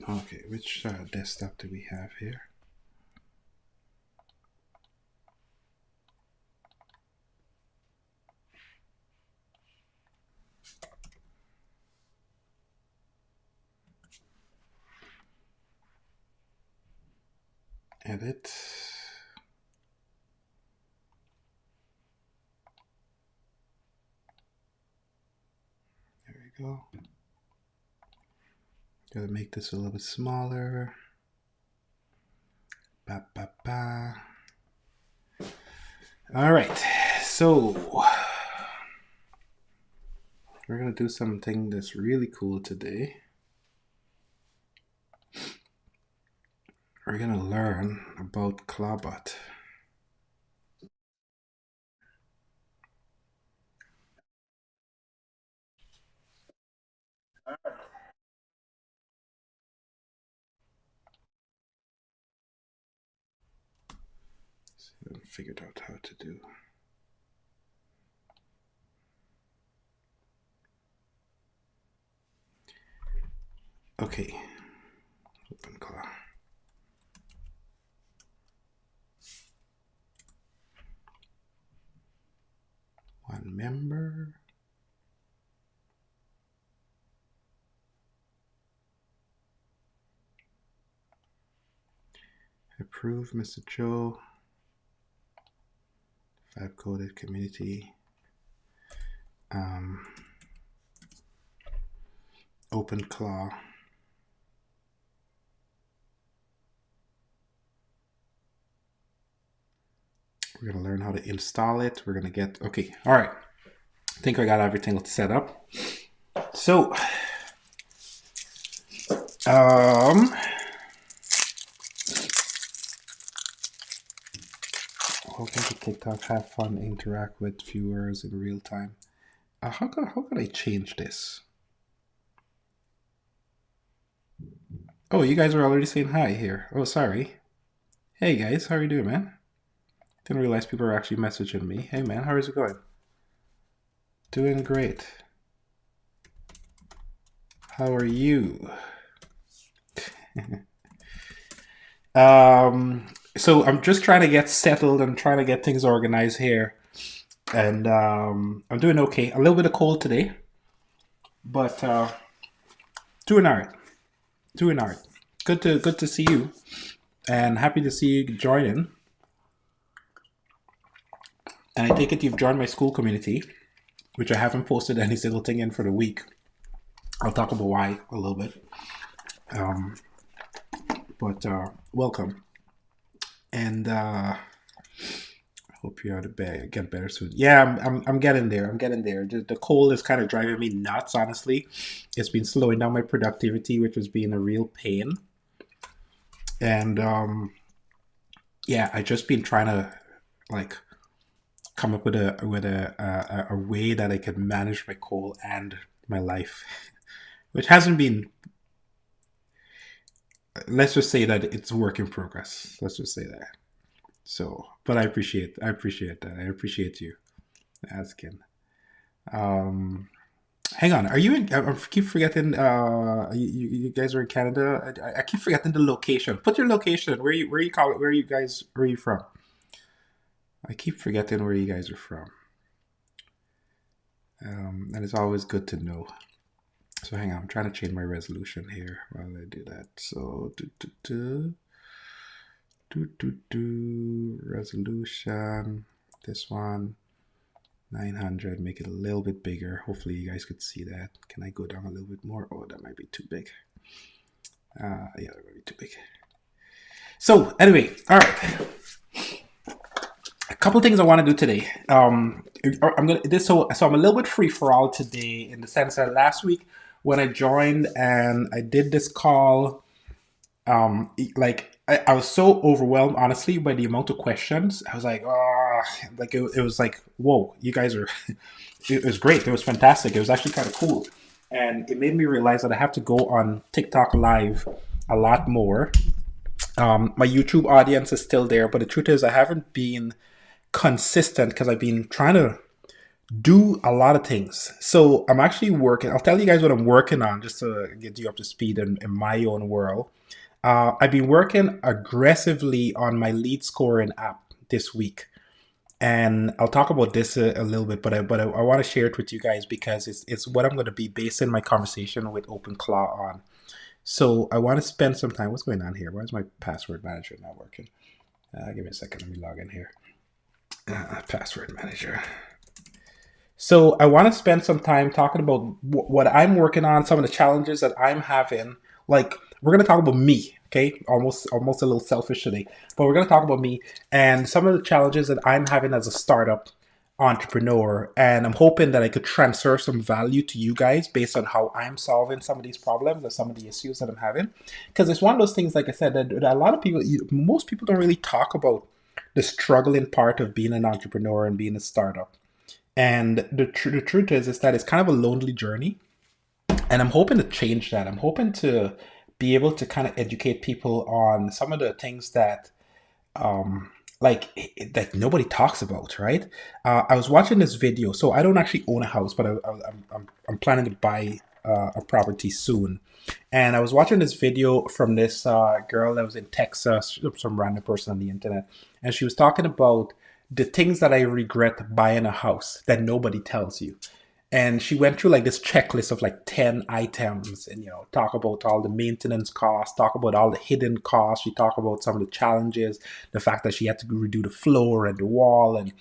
Okay, which desktop do we have here? Edit. There we go. Gotta make this a little bit smaller. Ba, ba, ba. All right, so we're gonna do something that's really cool today. We're gonna learn about Clawbot. So I figured out how to do. Okay, OpenClaw. One member. Approve, Mr. Joe. 5 coded community. OpenClaw. We're gonna learn how to install it. We're gonna get, okay, all right. I think I got everything set up. So, welcome to TikTok. Have fun, interact with viewers in real time. How could I change this? Oh, you guys are already saying hi here. Oh, sorry. Hey guys, how are you doing, man? Didn't realize people are actually messaging me. Hey man, how is it going? Doing great. How are you? So I'm just trying to get settled and trying to get things organized here. And I'm doing okay. A little bit of cold today, but doing all right. Doing all right. Good to see you, and happy to see you joining. And I take it you've joined my school community, which I haven't posted any single thing in for the week. I'll talk about why a little bit. But welcome. And hope you're get better soon. Yeah, I'm getting there. I'm getting there. The cold is kind of driving me nuts, honestly. It's been slowing down my productivity, which has been a real pain. And yeah, I just been trying to like come up with a way that I can manage my cold and my life, which hasn't been. Let's just say that it's a work in progress. Let's just say that. So, but I appreciate that. I appreciate you asking. Hang on, are you in? I keep forgetting. You guys are in Canada. I keep forgetting the location. Put your location. Where you call it? Where you guys? Where are you from? I keep forgetting where you guys are from. And it's always good to know. So hang on, I'm trying to change my resolution here while I do that. So resolution. This one 900. Make it a little bit bigger. Hopefully you guys could see that. Can I go down a little bit more? Oh, that might be too big. Yeah, that might be too big. So anyway, all right. A couple things I want to do today. I'm gonna this so I'm a little bit free for all today in the sense that last week when I joined and I did this call, like I was so overwhelmed honestly by the amount of questions. I was like, oh, like it was like, whoa, you guys are. It was great. It was fantastic. It was actually kind of cool, and it made me realize that I have to go on TikTok Live a lot more. My YouTube audience is still there, but the truth is I haven't been consistent because I've been trying to do a lot of things. So I'm actually working. I'll tell you guys what I'm working on just to get you up to speed in my own world. I've been working aggressively on my lead scoring app this week, and I'll talk about this a little bit. But I want to share it with you guys because it's what I'm going to be basing my conversation with OpenClaw on. So I want to spend some time. What's going on here? Why is my password manager not working? Give me a second. Let me log in here. Password manager. So I want to spend some time talking about what I'm working on, some of the challenges that I'm having. Like we're going to talk about me, okay? Almost a little selfish today, but we're going to talk about me and some of the challenges that I'm having as a startup entrepreneur. And I'm hoping that I could transfer some value to you guys based on how I'm solving some of these problems or some of the issues that I'm having. Because it's one of those things, like I said, that a lot of people, most people don't really talk about the struggling part of being an entrepreneur and being a startup. And the truth is that it's kind of a lonely journey. And I'm hoping to change that. I'm hoping to be able to kind of educate people on some of the things that like that nobody talks about, right? I was watching this video. So I don't actually own a house, but I'm planning to buy a property soon. And I was watching this video from this girl that was in Texas, some random person on the internet, and she was talking about the things that I regret buying a house that nobody tells you. And she went through like this checklist of like 10 items and, talk about all the maintenance costs, talk about all the hidden costs. She talked about some of the challenges, the fact that she had to redo the floor and the wall and,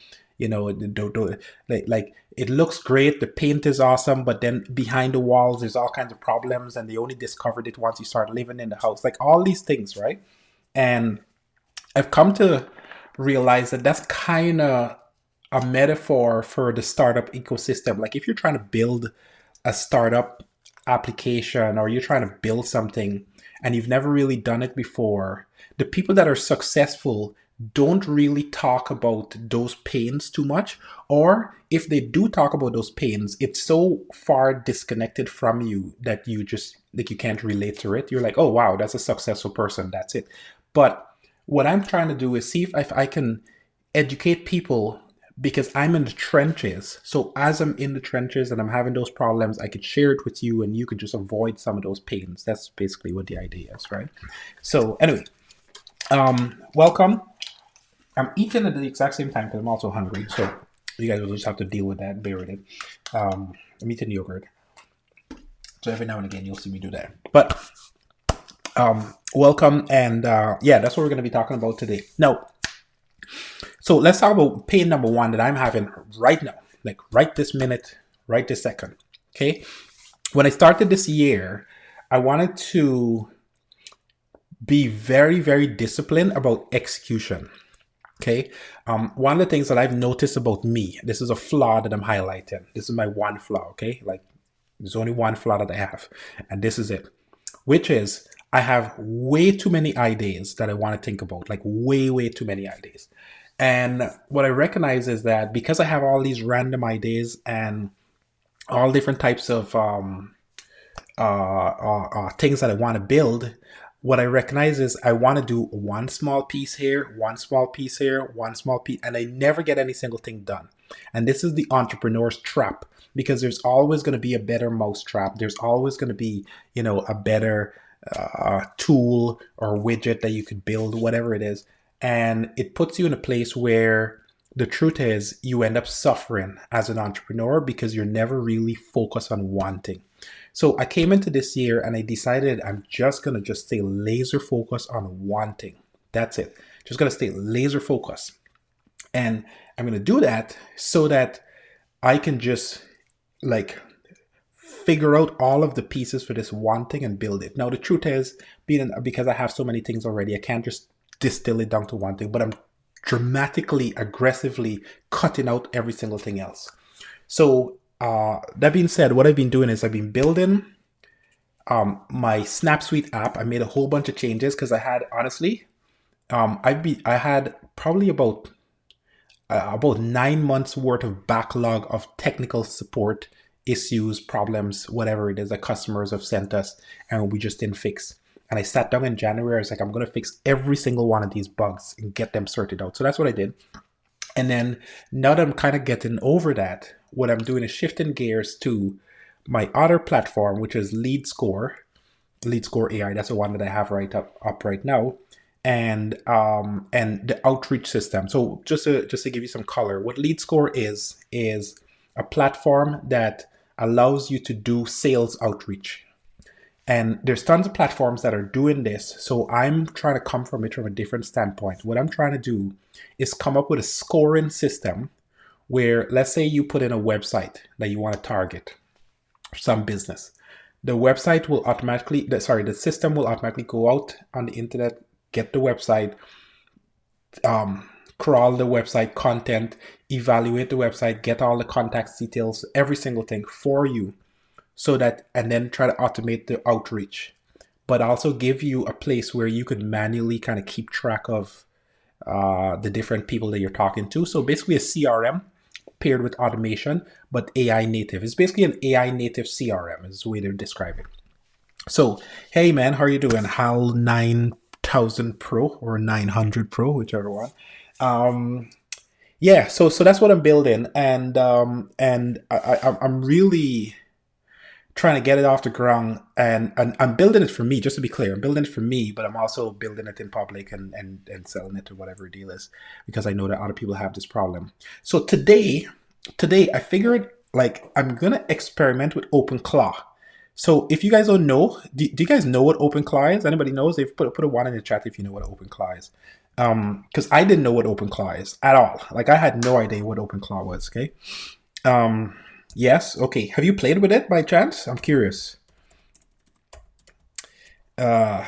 like it looks great. The paint is awesome, but then behind the walls, there's all kinds of problems and they only discovered it once you start living in the house, like all these things, right? And I've come to realize that that's kind of a metaphor for the startup ecosystem. Like if you're trying to build a startup application or you're trying to build something and you've never really done it before, the people that are successful don't really talk about those pains too much. Or if they do talk about those pains, it's so far disconnected from you that you just like you can't relate to it. You're like, oh wow, that's a successful person. That's it. But what I'm trying to do is see if I can educate people because I'm in the trenches. So as I'm in the trenches and I'm having those problems, I could share it with you and you could just avoid some of those pains. That's basically what the idea is, right? So anyway, welcome. I'm eating at the exact same time because I'm also hungry. So you guys will just have to deal with that, bear with it. I'm eating yogurt. So every now and again, you'll see me do that. But welcome. And yeah, that's what we're going to be talking about today. Now, so let's talk about pain number one that I'm having right now, like right this minute, right this second. Okay. When I started this year, I wanted to be very, very disciplined about execution. Okay. One of the things that I've noticed about me, this is a flaw that I'm highlighting. This is my one flaw. Okay. Like there's only one flaw that I have, and this is it, which is I have way too many ideas that I want to think about, like way, way too many ideas. And what I recognize is that because I have all these random ideas and all different types of things that I want to build, what I recognize is I want to do one small piece here, one small piece here, one small piece, and I never get any single thing done. And this is the entrepreneur's trap because there's always going to be a better mousetrap. There's always going to be, a better tool or widget that you could build, whatever it is. And it puts you in a place where the truth is you end up suffering as an entrepreneur because you're never really focused on one thing. So I came into this year and I decided I'm just going to just stay laser focused on one thing. That's it. Just going to stay laser focused. And I'm going to do that so that I can just like figure out all of the pieces for this one thing and build it. Now, the truth is, because I have so many things already, I can't just distill it down to one thing, but I'm dramatically, aggressively cutting out every single thing else. So that being said, what I've been doing is I've been building my SnapSuite app. I made a whole bunch of changes because I had, honestly, I had probably about 9 months worth of backlog of technical support issues, problems, whatever it is that customers have sent us and we just didn't fix. And I sat down in January. I was like, I'm going to fix every single one of these bugs and get them sorted out. So that's what I did. And then now that I'm kind of getting over that, what I'm doing is shifting gears to my other platform, which is Lead Score AI. That's the one that I have up right now, and the outreach system. So just to give you some color, what Lead Score is a platform that allows you to do sales outreach. And there's tons of platforms that are doing this. So I'm trying to come from it from a different standpoint. What I'm trying to do is come up with a scoring system where, let's say you put in a website that you want to target some business. The website will automatically, the system will automatically go out on the internet, get the website, crawl the website content, evaluate the website, get all the contact details, every single thing for you, so that, and then try to automate the outreach, but also give you a place where you could manually kind of keep track of the different people that you're talking to. So basically a CRM paired with automation, but AI native. It's basically an AI native CRM is the way to describe it. So, hey man, how are you doing? HAL 9000 Pro or 900 Pro, whichever one. Yeah, so that's what I'm building, and I'm really trying to get it off the ground, and I'm building it for me, just to be clear. I'm building it for me, but I'm also building it in public and selling it to whatever deal is, because I know that other people have this problem. So today I figured, like, I'm gonna experiment with OpenClaw. So if you guys don't know, do you guys know what OpenClaw is? Anybody knows? They've put a one in the chat if you know what OpenClaw is. Because I didn't know what OpenClaw is at all. Like, I had no idea what OpenClaw was, okay? Yes, okay. Have you played with it by chance? I'm curious. Because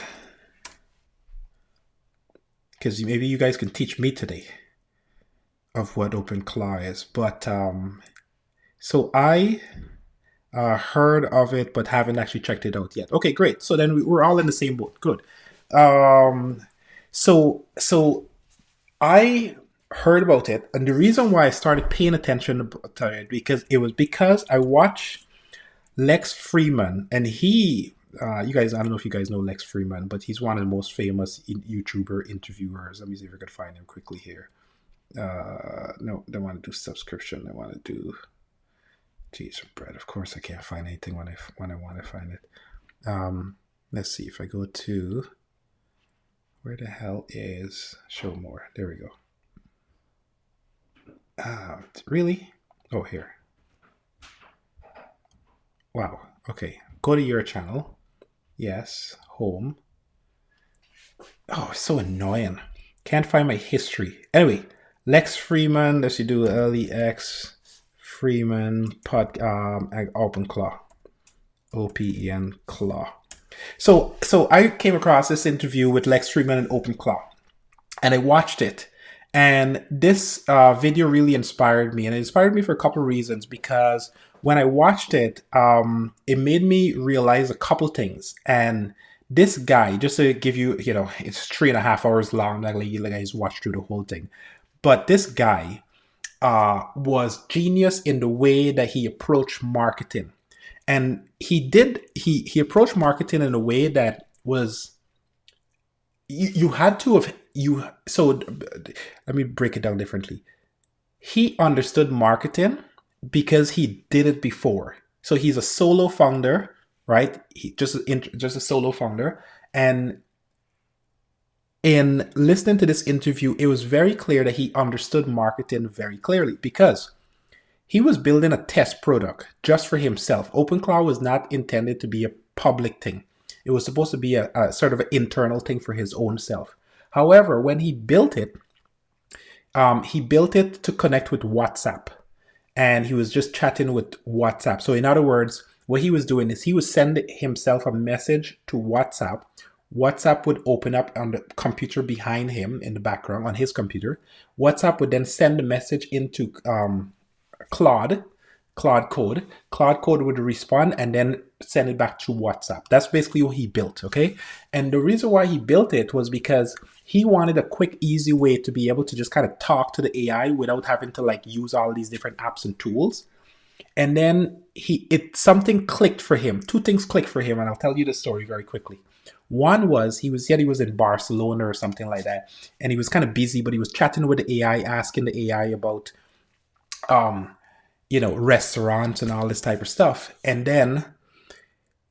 maybe you guys can teach me today of what OpenClaw is. But so I heard of it, but haven't actually checked it out yet. Okay, great. So then we're all in the same boat. Good. So I heard about it, and the reason why I started paying attention to it because I watched Lex Fridman, and he, you guys, I don't know if you guys know Lex Fridman, but he's one of the most famous YouTuber interviewers. Let me see if I can find him quickly here. No, don't want to do subscription. I want to do cheese or bread. Of course, I can't find anything when I want to find it. Let's see if I go to, where the hell is show more? There we go. Really? Oh, here. Wow. Okay. Go to your channel. Yes. Home. Oh, it's so annoying. Can't find my history. Anyway, Lex Fridman. Let's do LEX Fridman OpenClaw. OPEN Claw. So I came across this interview with Lex Fridman and OpenClaw, and I watched it. And this video really inspired me, and it inspired me for a couple of reasons. Because when I watched it, it made me realize a couple things. And this guy, just to give you, it's 3.5 hours long. Like you guys watched through the whole thing, but this guy was genius in the way that he approached marketing, and he approached marketing in a way that was, you had to have. So let me break it down differently. He understood marketing because he did it before. So he's a solo founder, right? He just a solo founder. And in listening to this interview, it was very clear that he understood marketing very clearly, because he was building a test product just for himself. OpenClaw was not intended to be a public thing. It was supposed to be a sort of an internal thing for his own self. However, when he built it to connect with WhatsApp, and he was just chatting with WhatsApp. So in other words, what he was doing is he was sending himself a message to WhatsApp. WhatsApp would open up on the computer behind him in the background on his computer. WhatsApp would then send the message into Claude Code. Claude Code would respond and then send it back to WhatsApp. That's basically what he built, okay? And the reason why he built it was because he wanted a quick, easy way to be able to just kind of talk to the AI without having to like use all these different apps and tools. And then something clicked for him. Two things clicked for him, and I'll tell you the story very quickly. One was he said he was in Barcelona or something like that, and he was kind of busy, but he was chatting with the AI, asking the AI about restaurants and all this type of stuff. And then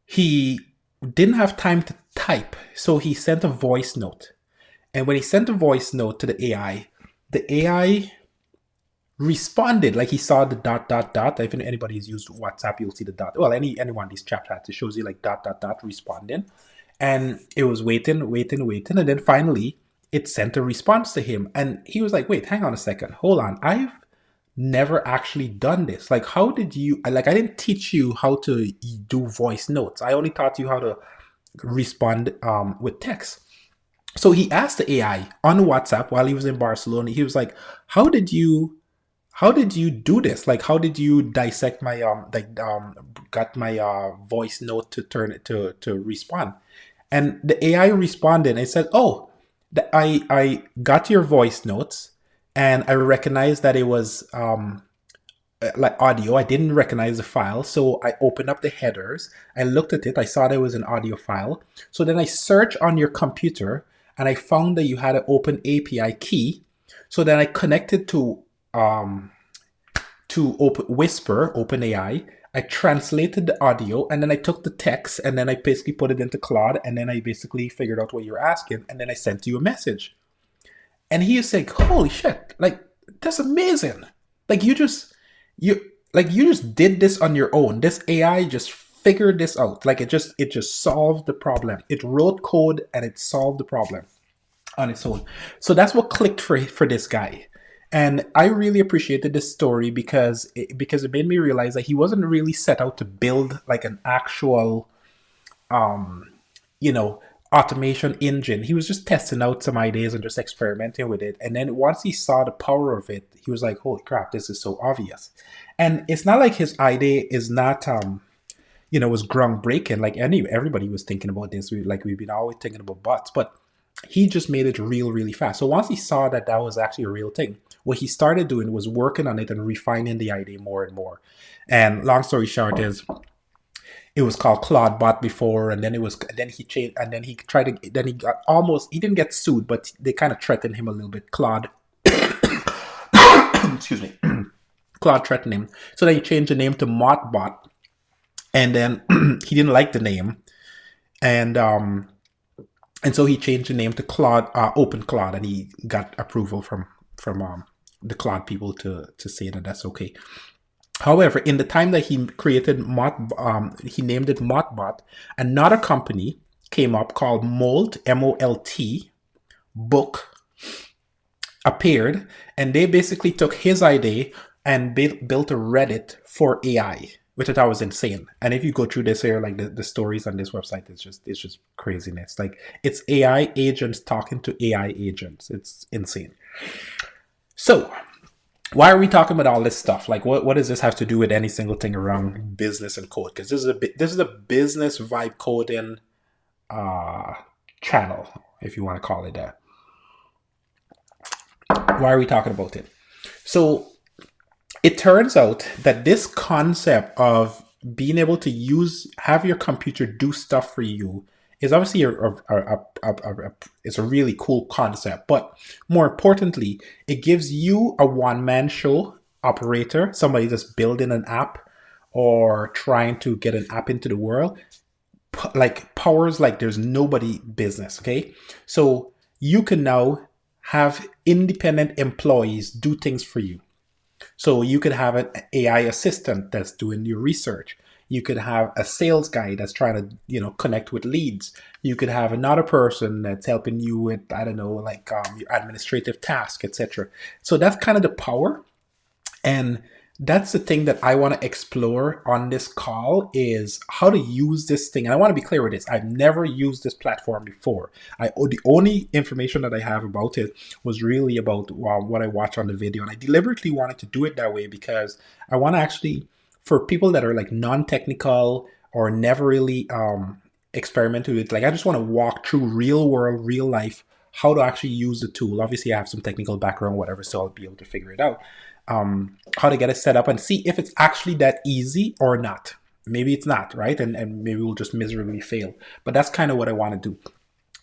he didn't have time to type, so he sent a voice note. And when he sent a voice note to the AI responded. Like, he saw the dot dot dot. If anybody's used WhatsApp, you'll see the dot. Well, any one of these chat chats, it shows you like dot dot dot responding. And it was waiting, and then finally it sent a response to him. And he was like, wait, hang on a second, hold on, I've never actually done this. Like, how did you, like, I didn't teach you how to do voice notes. I only taught you how to respond with text. So he asked the AI on WhatsApp while he was in Barcelona. He was like, how did you do this? Like, how did you dissect my got my voice note to turn it to respond? And the AI responded and it said, oh, I got your voice notes and I recognized that it was like audio. I didn't recognize the file. So I opened up the headers. I looked at it. I saw there was an audio file. So then I searched on your computer and I found that you had an open API key. So then I connected to Whisper, OpenAI. I translated the audio and then I took the text and then I basically put it into Claude and then I basically figured out what you're asking and then I sent you a message. And he is like, holy shit, like, that's amazing. Like, you just did this on your own. This AI just figured this out. Like, it just solved the problem. It wrote code and it solved the problem on its own. So that's what clicked for this guy. And I really appreciated this story because it made me realize that he wasn't really set out to build like an actual, automation engine. He was just testing out some ideas and just experimenting with it. And then once he saw the power of it, he was like, holy crap, this is so obvious. And it's not like his idea is not, was groundbreaking. Like everybody was thinking about this. We've been always thinking about bots, but he just made it really fast. So once he saw that was actually a real thing, what he started doing was working on it and refining the idea more and more. And long story short is, it was called Claude Bot before, and then he changed, and then he didn't get sued, but they kind of threatened him a little bit. Claude, excuse me, Claude threatened him, so then he changed the name to Modbot, and then he didn't like the name, and so he changed the name to Claude, OpenClaw, and he got approval from the Claude people to say that that's okay. However, in the time that he created he named it Modbot, another company came up called Molt, M-O-L-T, book, appeared, and they basically took his idea and built a Reddit for AI, which I thought was insane. And if you go through this here, like the stories on this website, it's just craziness. Like, it's AI agents talking to AI agents. It's insane. So, why are we talking about all this stuff? Like, what does this have to do with any single thing around business and code? Because this is a business vibe coding channel, if you want to call it that. Why are we talking about it? So, it turns out that this concept of being able to have your computer do stuff for you is obviously it's a really cool concept, but more importantly, it gives you a one-man show operator, somebody that's building an app or trying to get an app into the world, like powers like there's nobody business, okay? So you can now have independent employees do things for you. So you could have an AI assistant that's doing your research. You could have a sales guy that's trying to, connect with leads. You could have another person that's helping you with, I don't know, like your administrative task, etc. So that's kind of the power. And that's the thing that I want to explore on this call, is how to use this thing. And I want to be clear with this. I've never used this platform before. The only information that I have about it was really about what I watched on the video. And I deliberately wanted to do it that way because I want to actually, for people that are like non-technical or never really experimented with, like, I just want to walk through real world, real life, how to actually use the tool. Obviously, I have some technical background, whatever, so I'll be able to figure it out. How to get it set up and see if it's actually that easy or not. maybe it's not, right? And maybe we'll just miserably fail. But that's kind of what I want to do.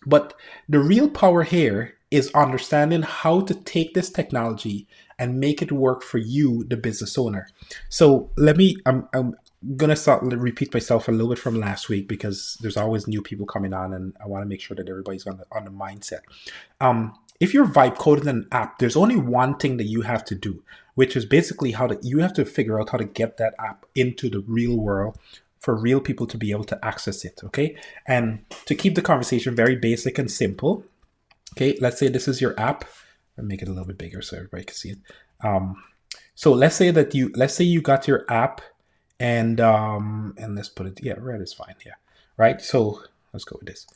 But the real power here is understanding how to take this technology and make it work for you, the business owner. So I'm gonna start repeat myself a little bit from last week because there's always new people coming on, and I want to make sure that everybody's on the mindset. If you're vibe coding an app, there's only one thing that you have to do, which is basically you have to figure out how to get that app into the real world for real people to be able to access it, okay? And to keep the conversation very basic and simple, okay, let's say this is your app. I'll make it a little bit bigger so everybody can see it. So let's say you got your app, and let's put it, yeah, red is fine, yeah, right? So let's go with this.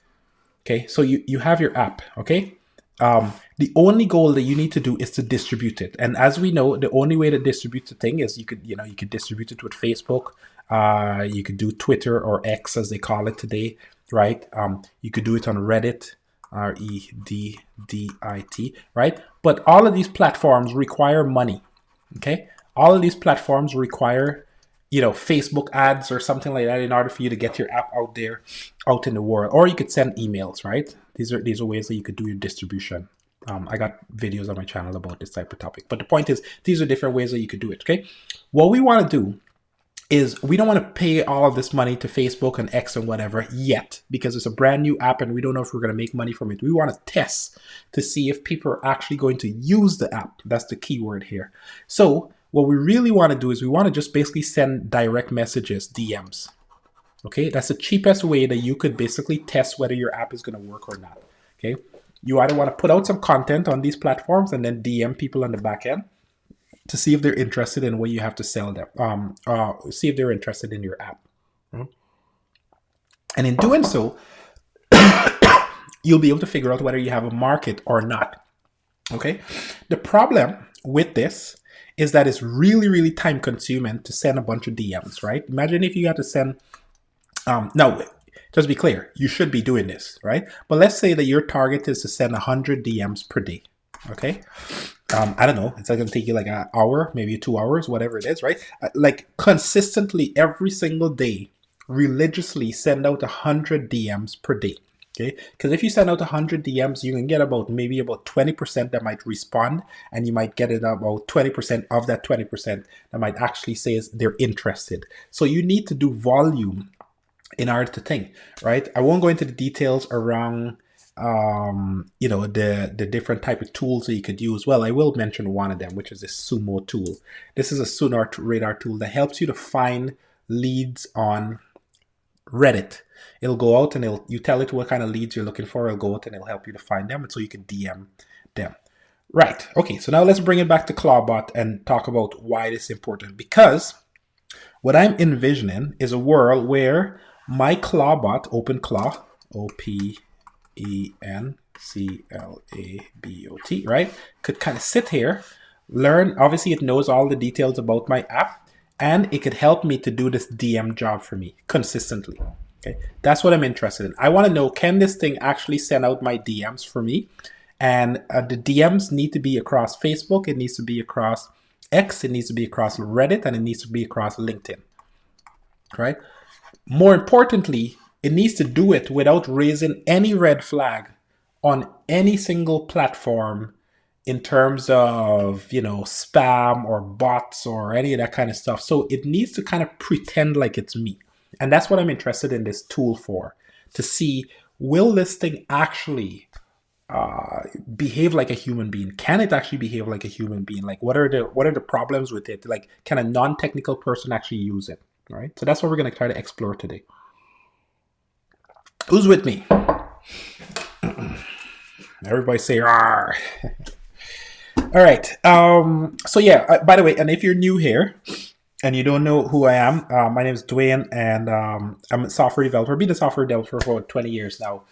Okay, so you have your app, okay? The only goal that you need to do is to distribute it. And as we know, the only way to distribute the thing is you could distribute it with Facebook. You could do Twitter or X as they call it today, right? You could do it on Reddit, Reddit, right? But all of these platforms require money, okay? All of these platforms require, Facebook ads or something like that in order for you to get your app out there, out in the world. Or you could send emails, right? These are ways that you could do your distribution. I got videos on my channel about this type of topic. But the point is, these are different ways that you could do it, okay? What we want to do is we don't want to pay all of this money to Facebook and X and whatever yet, because it's a brand new app and we don't know if we're going to make money from it. We want to test to see if people are actually going to use the app. That's the key word here. So what we really want to do is we want to just basically send direct messages, DMs. Okay, that's the cheapest way that you could basically test whether your app is going to work or not. Okay, you either want to put out some content on these platforms and then DM people on the back end to see if they're interested in what you have to sell them, see if they're interested in your app. And in doing so, you'll be able to figure out whether you have a market or not. Okay, the problem with this is that it's really, really time consuming to send a bunch of DMs, right? Imagine if you had to send, now, just be clear, you should be doing this, right? But let's say that your target is to send 100 DMs per day, okay? I don't know, it's going to take you like an hour, maybe 2 hours, whatever it is, right? Like consistently every single day, religiously send out 100 DMs per day. Okay, because if you send out 100 DMs, you can get maybe about 20% that might respond, and you might get it about 20% of that 20% that might actually say they're interested. So you need to do volume in order to think, right? I won't go into the details around, the different type of tools that you could use. Well, I will mention one of them, which is this Sumo tool. This is a Sonar radar tool that helps you to find leads on Reddit. It'll go out and you tell it what kind of leads you're looking for. It'll go out and it'll help you to find them, and so you can DM them. Right. Okay. So now let's bring it back to ClawBot and talk about why this is important. Because what I'm envisioning is a world where my ClawBot, OpenClaw, OpenClabot, right, could kind of sit here, learn. Obviously, it knows all the details about my app, and it could help me to do this DM job for me consistently. Okay, that's what I'm interested in. I want to know, can this thing actually send out my DMs for me? And the DMs need to be across Facebook, it needs to be across X, it needs to be across Reddit, and it needs to be across LinkedIn. Right? More importantly, it needs to do it without raising any red flag on any single platform in terms of, spam or bots or any of that kind of stuff. So it needs to kind of pretend like it's me. And that's what I'm interested in this tool for, to see, will this thing actually behave like a human being? Can it actually behave like a human being? Like, what are the problems with it? Like, can a non-technical person actually use it? All right. So that's what we're going to try to explore today. Who's with me? Everybody say "Arr." All right. So yeah, by the way, and if you're new here and you don't know who I am, my name is Dwayne, and I'm a software developer. I've been a software developer for about 20 years now.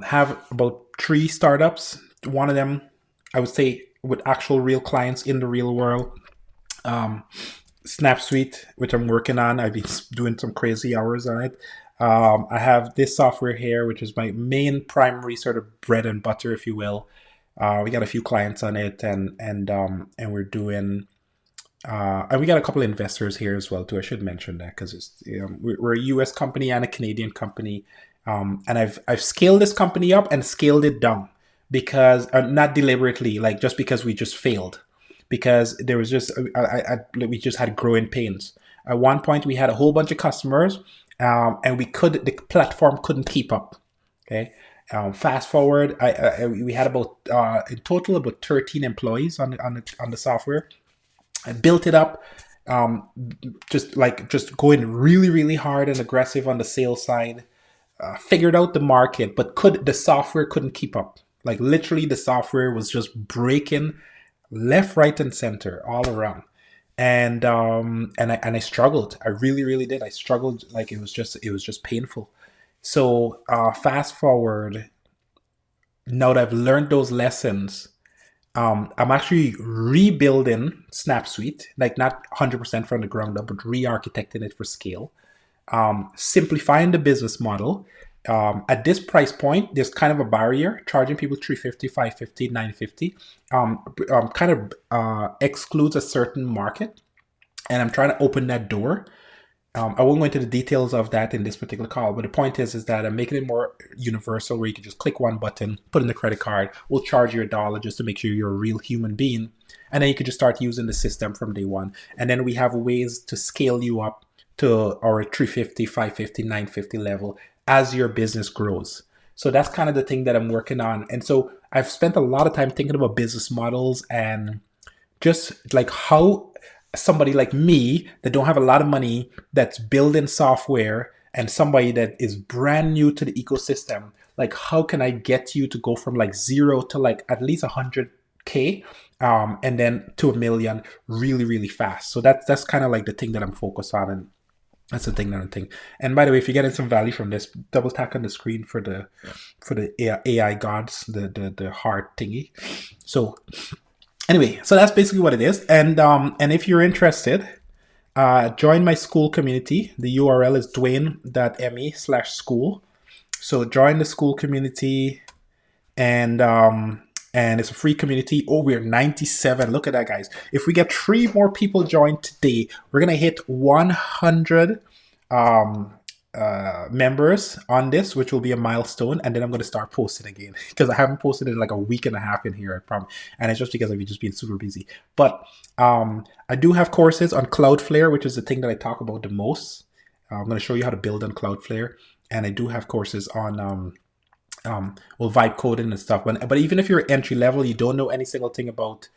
Have about 3 startups. One of them, I would say, with actual real clients in the real world. SnapSuite, which I'm working on. I've been doing some crazy hours on it. I have this software here, which is my main primary sort of bread and butter, if you will. We got a few clients on it, and we're doing And we got a couple of investors here as well too. I should mention that because we're a U.S. company and a Canadian company, and I've scaled this company up and scaled it down because not deliberately, like just because we just failed, because there was just we just had growing pains. At one point, we had a whole bunch of customers, and the platform couldn't keep up. Okay. Fast forward, we had about in total about 13 employees on the software. I built it up, just going really, really hard and aggressive on the sales side. Figured out the market, but the software couldn't keep up. Like literally, the software was just breaking left, right, and center all around. And I struggled. I really, really did. I struggled. Like it was just painful. So fast forward, now that I've learned those lessons, I'm actually rebuilding SnapSuite, like not 100% from the ground up, but re-architecting it for scale, simplifying the business model. At this price point, there's kind of a barrier, charging people 350, 550, 950, kind of excludes a certain market. And I'm trying to open that door. I won't go into the details of that in this particular call, but the point is that I'm making it more universal, where you can just click one button, put in the credit card, we'll charge you $1 just to make sure you're a real human being, and then you can just start using the system from day one. And then we have ways to scale you up to our 350, 550, 950 level as your business grows. So that's kind of the thing that I'm working on. And so I've spent a lot of time thinking about business models and just like how somebody like me that don't have a lot of money, that's building software, and somebody that is brand new to the ecosystem, like how can I get you to go from like 0 to like at least 100K, and then to 1 million really, really fast. So that's kind of like the thing that I'm focused on, and that's the thing that I'm thinking. And by the way, if you're getting some value from this, double tap on the screen for the AI gods, the heart thingy. So anyway, so that's basically what it is. And if you're interested, join my school community. The URL is dwayne.me/school. So join the school community, and it's a free community. Oh, we're 97. Look at that, guys. If we get 3 more people join today, we're gonna hit 100 members on this, which will be a milestone. And then I'm going to start posting again, because I haven't posted in like a week and a half in here, I promise. And it's just because I've just been super busy. But I do have courses on Cloudflare, which is the thing that I talk about the most. I'm going to show you how to build on Cloudflare. And I do have courses on vibe coding and stuff. But even if you're entry level, you don't know any single thing about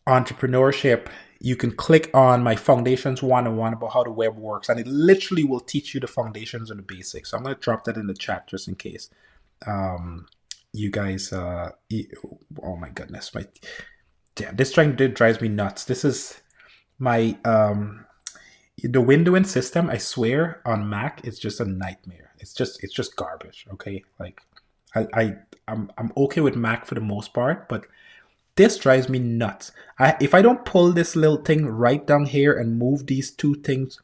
entrepreneurship, you can click on my Foundations 101 about how the web works, and it literally will teach you the foundations and the basics. So I'm going to drop that in the chat just in case you guys oh my goodness, this drives me nuts. This is my the windowing system, I swear, on Mac is just a nightmare. It's just garbage. Okay, like I'm okay with Mac for the most part, but this drives me nuts. If I don't pull this little thing right down here and move these 2 things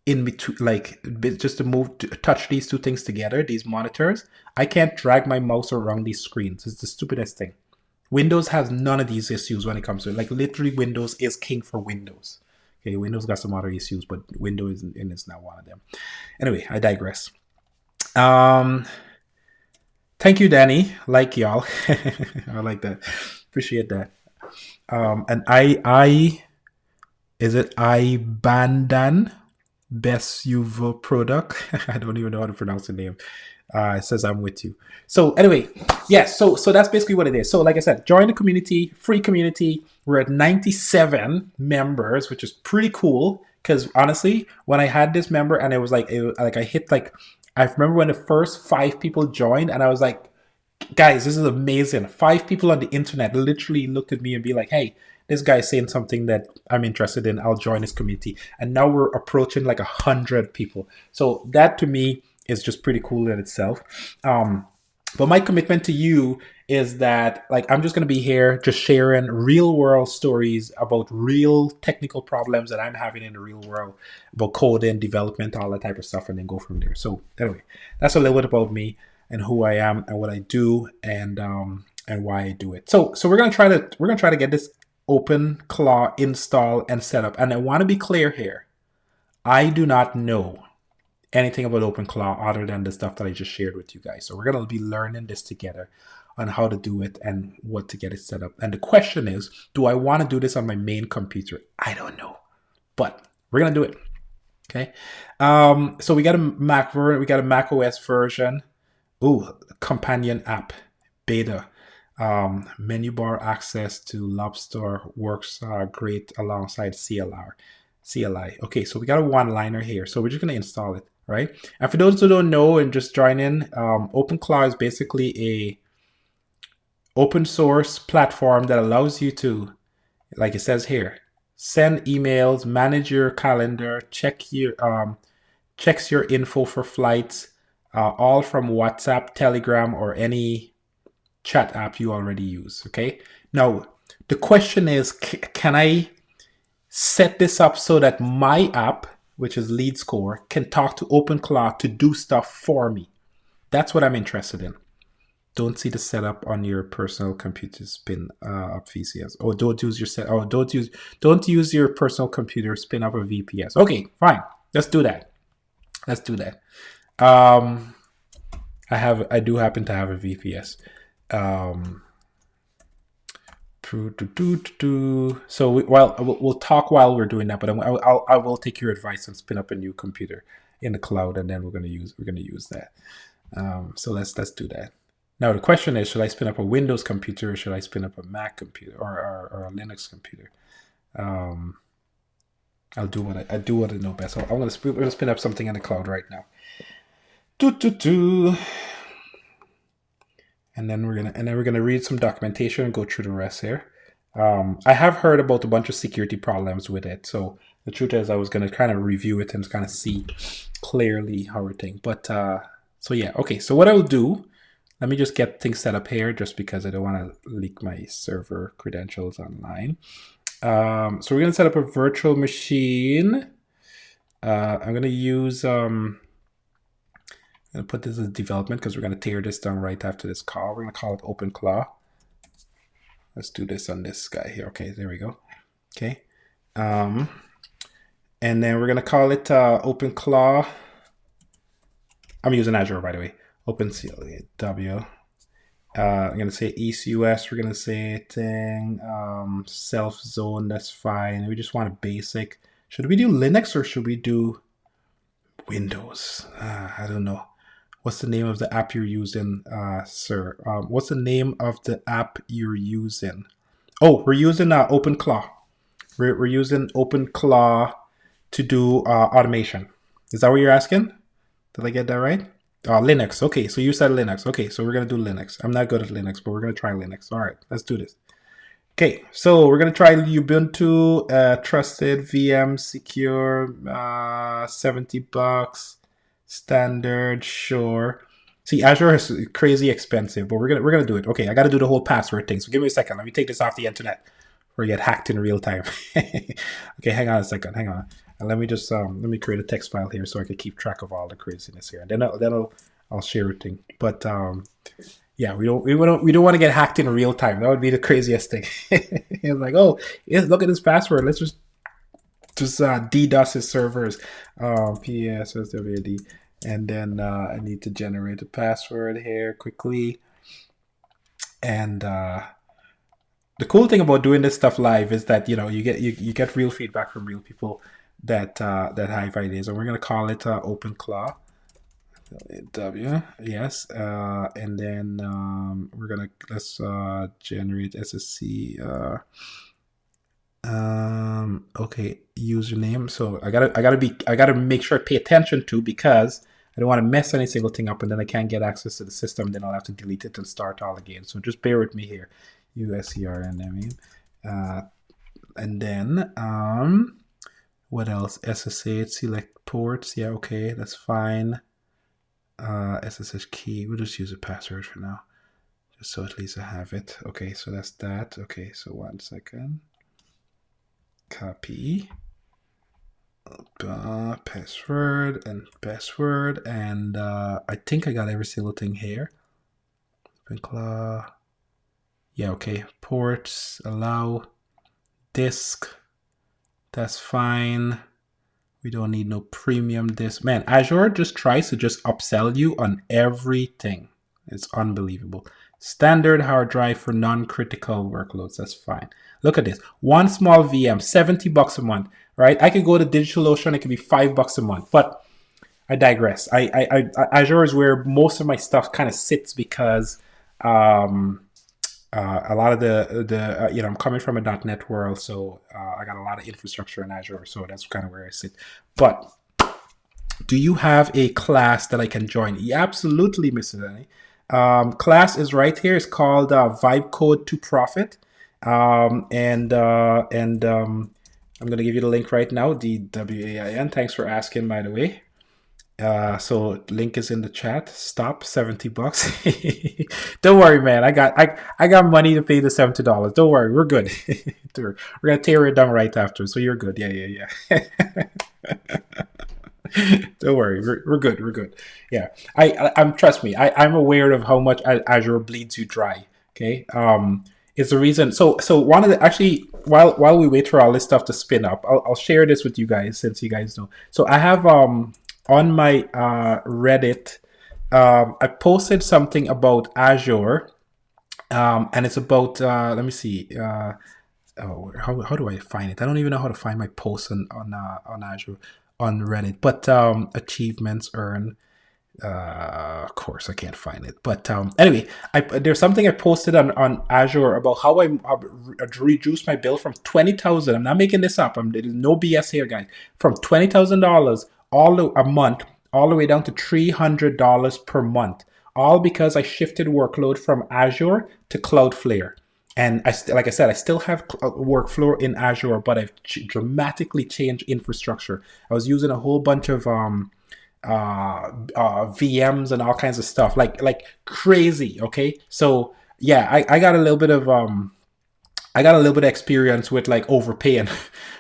in between, like just to touch these 2 things together, these monitors, I can't drag my mouse around these screens. It's the stupidest thing. Windows has none of these issues when it comes to it. Like literally, Windows is king for Windows. Okay, Windows got some other issues, but Windows is not one of them. Anyway, I digress. Thank you, Danny. Like y'all. I like that. Appreciate that. And is it Ibandan Best Uvo product? I don't even know how to pronounce the name. It says I'm with you. So anyway, yes. So that's basically what it is. So like I said, join the community, free community. We're at 97 members, which is pretty cool. Because honestly, when I had this member, and it was like I hit like, I remember when the first 5 people joined, and I was like, guys, this is amazing. 5 people on the internet literally looked at me and be like, hey, this guy is saying something that I'm interested in. I'll join his community. And now we're approaching like 100 people. So that to me is just pretty cool in itself. But my commitment to you is that like I'm just going to be here just sharing real world stories about real technical problems that I'm having in the real world, about coding, development, all that type of stuff, and then go from there. So anyway, that's a little bit about me and who I am and what I do, and why I do it. So we're gonna try to get this OpenClaw install and setup. And I want to be clear here. I do not know anything about OpenClaw other than the stuff that I just shared with you guys. So we're going to be learning this together on how to do it and what to get it set up. And the question is, do I want to do this on my main computer? I don't know, but we're going to do it. Okay. So we got a Mac OS version. Ooh, companion app beta. Menu bar access to Lobster works great alongside CLI. Okay, so we got a one-liner here. So we're just going to install it, right? And for those who don't know and just join in, OpenClaw is basically a open source platform that allows you to, like it says here, send emails, manage your calendar, checks your info for flights, all from WhatsApp, Telegram, or any chat app you already use. Okay. Now the question is, can I set this up so that my app, which is LeadScore, can talk to OpenClaw to do stuff for me? That's what I'm interested in. Don't see the setup on your personal computer spin up VCS. Oh, don't use your personal computer spin up a VPS. Okay, fine. Let's do that. I do happen to have a VPS. So we'll talk while we're doing that, but I will take your advice and spin up a new computer in the cloud, and then we're gonna use that. So let's do that. Now the question is, should I spin up a Windows computer or should I spin up a Mac computer or a Linux computer? I'll do what I know best. So I'm gonna spin up something in the cloud right now. And then we're gonna read some documentation and go through the rest here. I have heard about a bunch of security problems with it, so the truth is I was gonna kind of review it and kind of see clearly how everything. But so yeah, okay. So what I'll do, let me just get things set up here, just because I don't want to leak my server credentials online. So we're gonna set up a virtual machine. I'm gonna use I'm going to put this as development because we're going to tear this down right after this call. We're going to call it OpenClaw. Let's do this on this guy here. Okay, there we go. Okay. And then we're going to call it OpenClaw. I'm using Azure, by the way. OpenClaw. I'm going to say ECUS. We're going to say thing. Self zone. That's fine. We just want a basic. Should we do Linux or should we do Windows? I don't know. What's the name of the app you're using, sir? What's the name of the app you're using? Oh, we're using OpenClaw. We're using OpenClaw to do automation. Is that what you're asking? Did I get that right? Linux. Okay, so you said Linux. Okay, so we're going to do Linux. I'm not good at Linux, but we're going to try Linux. All right, let's do this. Okay, so we're going to try Ubuntu, trusted, VM, secure, $70. Standard, sure. See, Azure is crazy expensive, but we're gonna do it. Okay, I gotta do the whole password thing. So give me a second. Let me take this off the internet before I get hacked in real time. Okay, hang on a second. Hang on. And let me just let me create a text file here so I can keep track of all the craziness here. And then I'll share everything. But yeah, we don't want to get hacked in real time. That would be the craziest thing. It's like, oh, look at this password. Let's just DDoS his servers. PSSWD. And then I need to generate a password here quickly. And the cool thing about doing this stuff live is that you get real feedback from real people that have ideas. And we're gonna call it OpenClaw. Yes. And then let's generate SSC. Okay, username. So I gotta make sure I pay attention to, because I don't want to mess any single thing up and then I can't get access to the system. Then I'll have to delete it and start all again. So just bear with me here. USERName. And then what else? SSH, select ports. Yeah, okay, that's fine. SSH key. We'll just use a password for now, just so at least I have it. Okay, so that's that. Okay, so 1 second. Copy. Password, and I think I got every single thing here. OpenClaw. Yeah, okay. Ports, allow. disk. That's fine. We don't need no premium disk. Man, Azure just tries to just upsell you on everything. It's unbelievable. Standard hard drive for non-critical workloads. That's fine. Look at this. One small VM, $70 a month, right? I could go to DigitalOcean. It could be $5 a month, but I digress. Azure is where most of my stuff kind of sits because a lot of the I'm coming from a .NET world, so I got a lot of infrastructure in Azure, so that's kind of where I sit. But do you have a class that I can join? Yeah, absolutely, Mr. Danny. Class is right here. It's called Vibe Code to Profit, I'm going to give you the link right now. DWAIN. Thanks for asking, by the way. So link is in the chat. Stop, $70. Don't worry, man. I got money to pay the $70. Don't worry, we're good. We're gonna tear it down right after, so you're good. Yeah. Don't worry, we're good. We're good. Yeah, I'm trust me. I'm aware of how much Azure bleeds you dry. Okay. It's the reason. So one of the actually while we wait for all this stuff to spin up, I'll share this with you guys since you guys know. So I have on my Reddit, I posted something about Azure, and it's about let me see. How do I find it? I don't even know how to find my post on Azure on Reddit. But achievements earned. Of course, I can't find it. But anyway, there's something I posted on Azure about how I reduced my bill from $20,000. I'm not making this up. There's no BS here, guys. From $20,000 a month, all the way down to $300 per month, all because I shifted workload from Azure to Cloudflare. And like I said, I still have workflow in Azure, but I've dramatically changed infrastructure. I was using a whole bunch of VMs and all kinds of stuff, like crazy. Okay, so yeah, I got a little bit of experience with like overpaying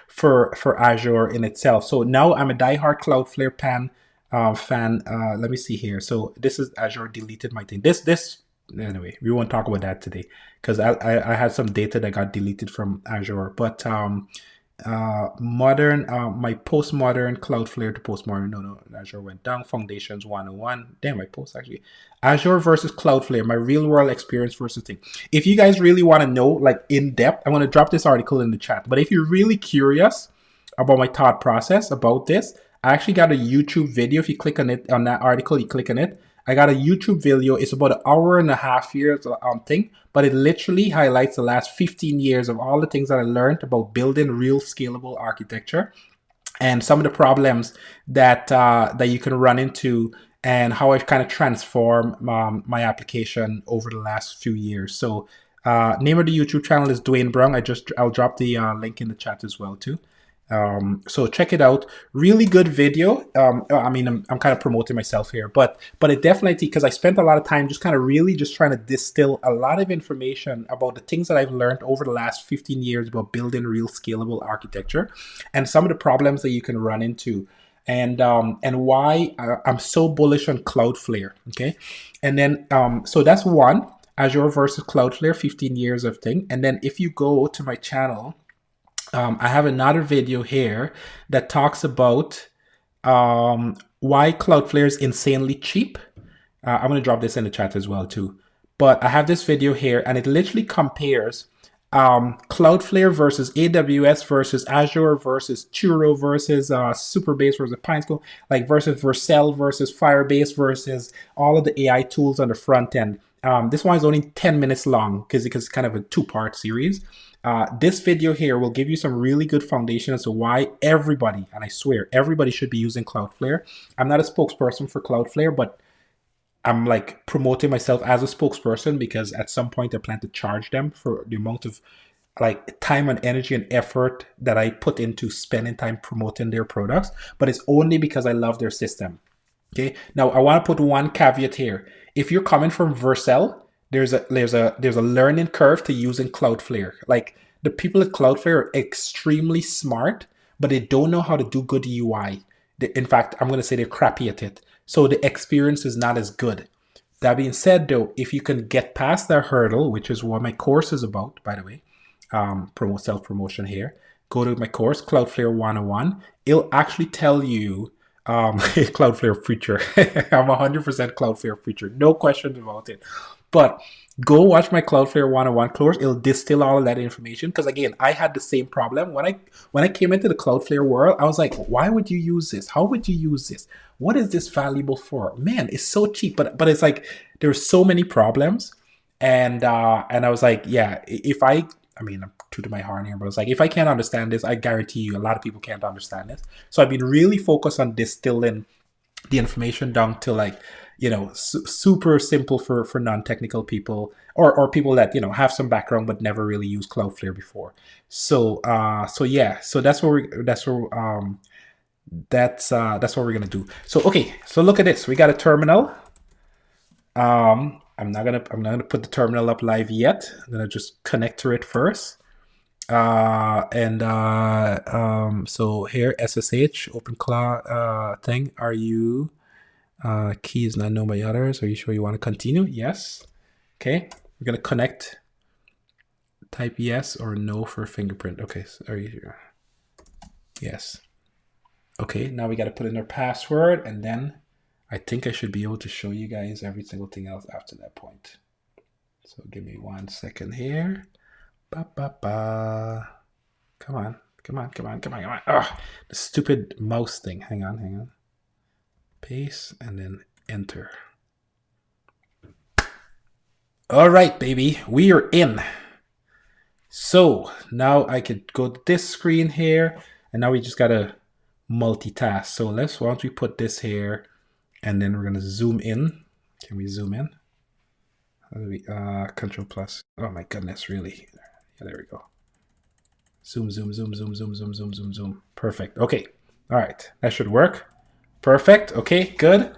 for Azure in itself. So now I'm a diehard Cloudflare fan. Let me see here. So this is Azure deleted my thing. This anyway, we won't talk about that today because I had some data that got deleted from Azure. But modern, my postmodern Cloudflare to postmodern, no, Azure went down. Foundations 101. Damn, my post actually. Azure versus Cloudflare, my real world experience versus thing. If you guys really want to know, like in depth, I'm going to drop this article in the chat. But if you're really curious about my thought process about this, I actually got a YouTube video. If you click on it, on that article, you click on it. I got a YouTube video. It's about an hour and a half years thing, but it literally highlights the last 15 years of all the things that I learned about building real scalable architecture and some of the problems that you can run into and how I've kind of transformed my application over the last few years. So name of the YouTube channel is Dwayne Brown. I'll drop the link in the chat as well too. So check it out. Really good video. I mean, I'm kind of promoting myself here, but it definitely, because I spent a lot of time just kind of really just trying to distill a lot of information about the things that I've learned over the last 15 years about building real scalable architecture and some of the problems that you can run into and why I'm so bullish on Cloudflare. Okay. And then, so that's one, Azure versus Cloudflare, 15 years of thing. And then if you go to my channel, I have another video here that talks about why Cloudflare is insanely cheap. I'm going to drop this in the chat as well too. But I have this video here and it literally compares Cloudflare versus AWS versus Azure versus Churro versus Superbase versus Pinesco, like versus Vercel versus Firebase versus all of the AI tools on the front end. This one is only 10 minutes long because it's kind of a two-part series. This video here will give you some really good foundation as to why everybody, and I swear, everybody should be using Cloudflare. I'm not a spokesperson for Cloudflare, but I'm like promoting myself as a spokesperson because at some point I plan to charge them for the amount of like time and energy and effort that I put into spending time promoting their products, but it's only because I love their system. Okay. Now I want to put one caveat here. If you're coming from Vercel, there's a learning curve to using Cloudflare. Like the people at Cloudflare are extremely smart, but they don't know how to do good UI. In fact, I'm going to say they're crappy at it. So the experience is not as good. That being said, though, if you can get past that hurdle, which is what my course is about, by the way, promote self-promotion here. Go to my course, Cloudflare 101. It'll actually tell you Cloudflare feature. I'm 100% Cloudflare feature. No questions about it. But go watch my Cloudflare 101 course. It'll distill all of that information. Because again, I had the same problem. When I came into the Cloudflare world, I was like, why would you use this? How would you use this? What is this valuable for? Man, it's so cheap. But it's like there's so many problems. And I was like, yeah, I mean, I'm true to my heart here, but it's like, if I can't understand this, I guarantee you a lot of people can't understand this. So I've been really focused on distilling the information down to like, super simple for non-technical people or people that, have some background but never really used Cloudflare before. So yeah, so that's what we're gonna do. So okay, so look at this. We got a terminal. I'm not gonna put the terminal up live yet. I'm gonna just connect to it first. So here SSH OpenClaw thing. Are you key is not known by others? Are you sure you want to continue? Yes. Okay. We're gonna connect. Type yes or no for fingerprint. Okay. So are you sure? Yes. Okay. Now we got to put in our password, and then I think I should be able to show you guys every single thing else after that point. So give me 1 second here. Come on. Oh, the stupid mouse thing. Hang on. Paste and then enter. All right, baby. We are in. So now I could go to this screen here, and now we just got to multitask. So why don't we put this here, and then we're going to zoom in. Can we zoom in? How do we, Control plus. Oh my goodness, really? Yeah, there we go. Zoom. Perfect. Okay. All right. That should work. Perfect. Okay, good.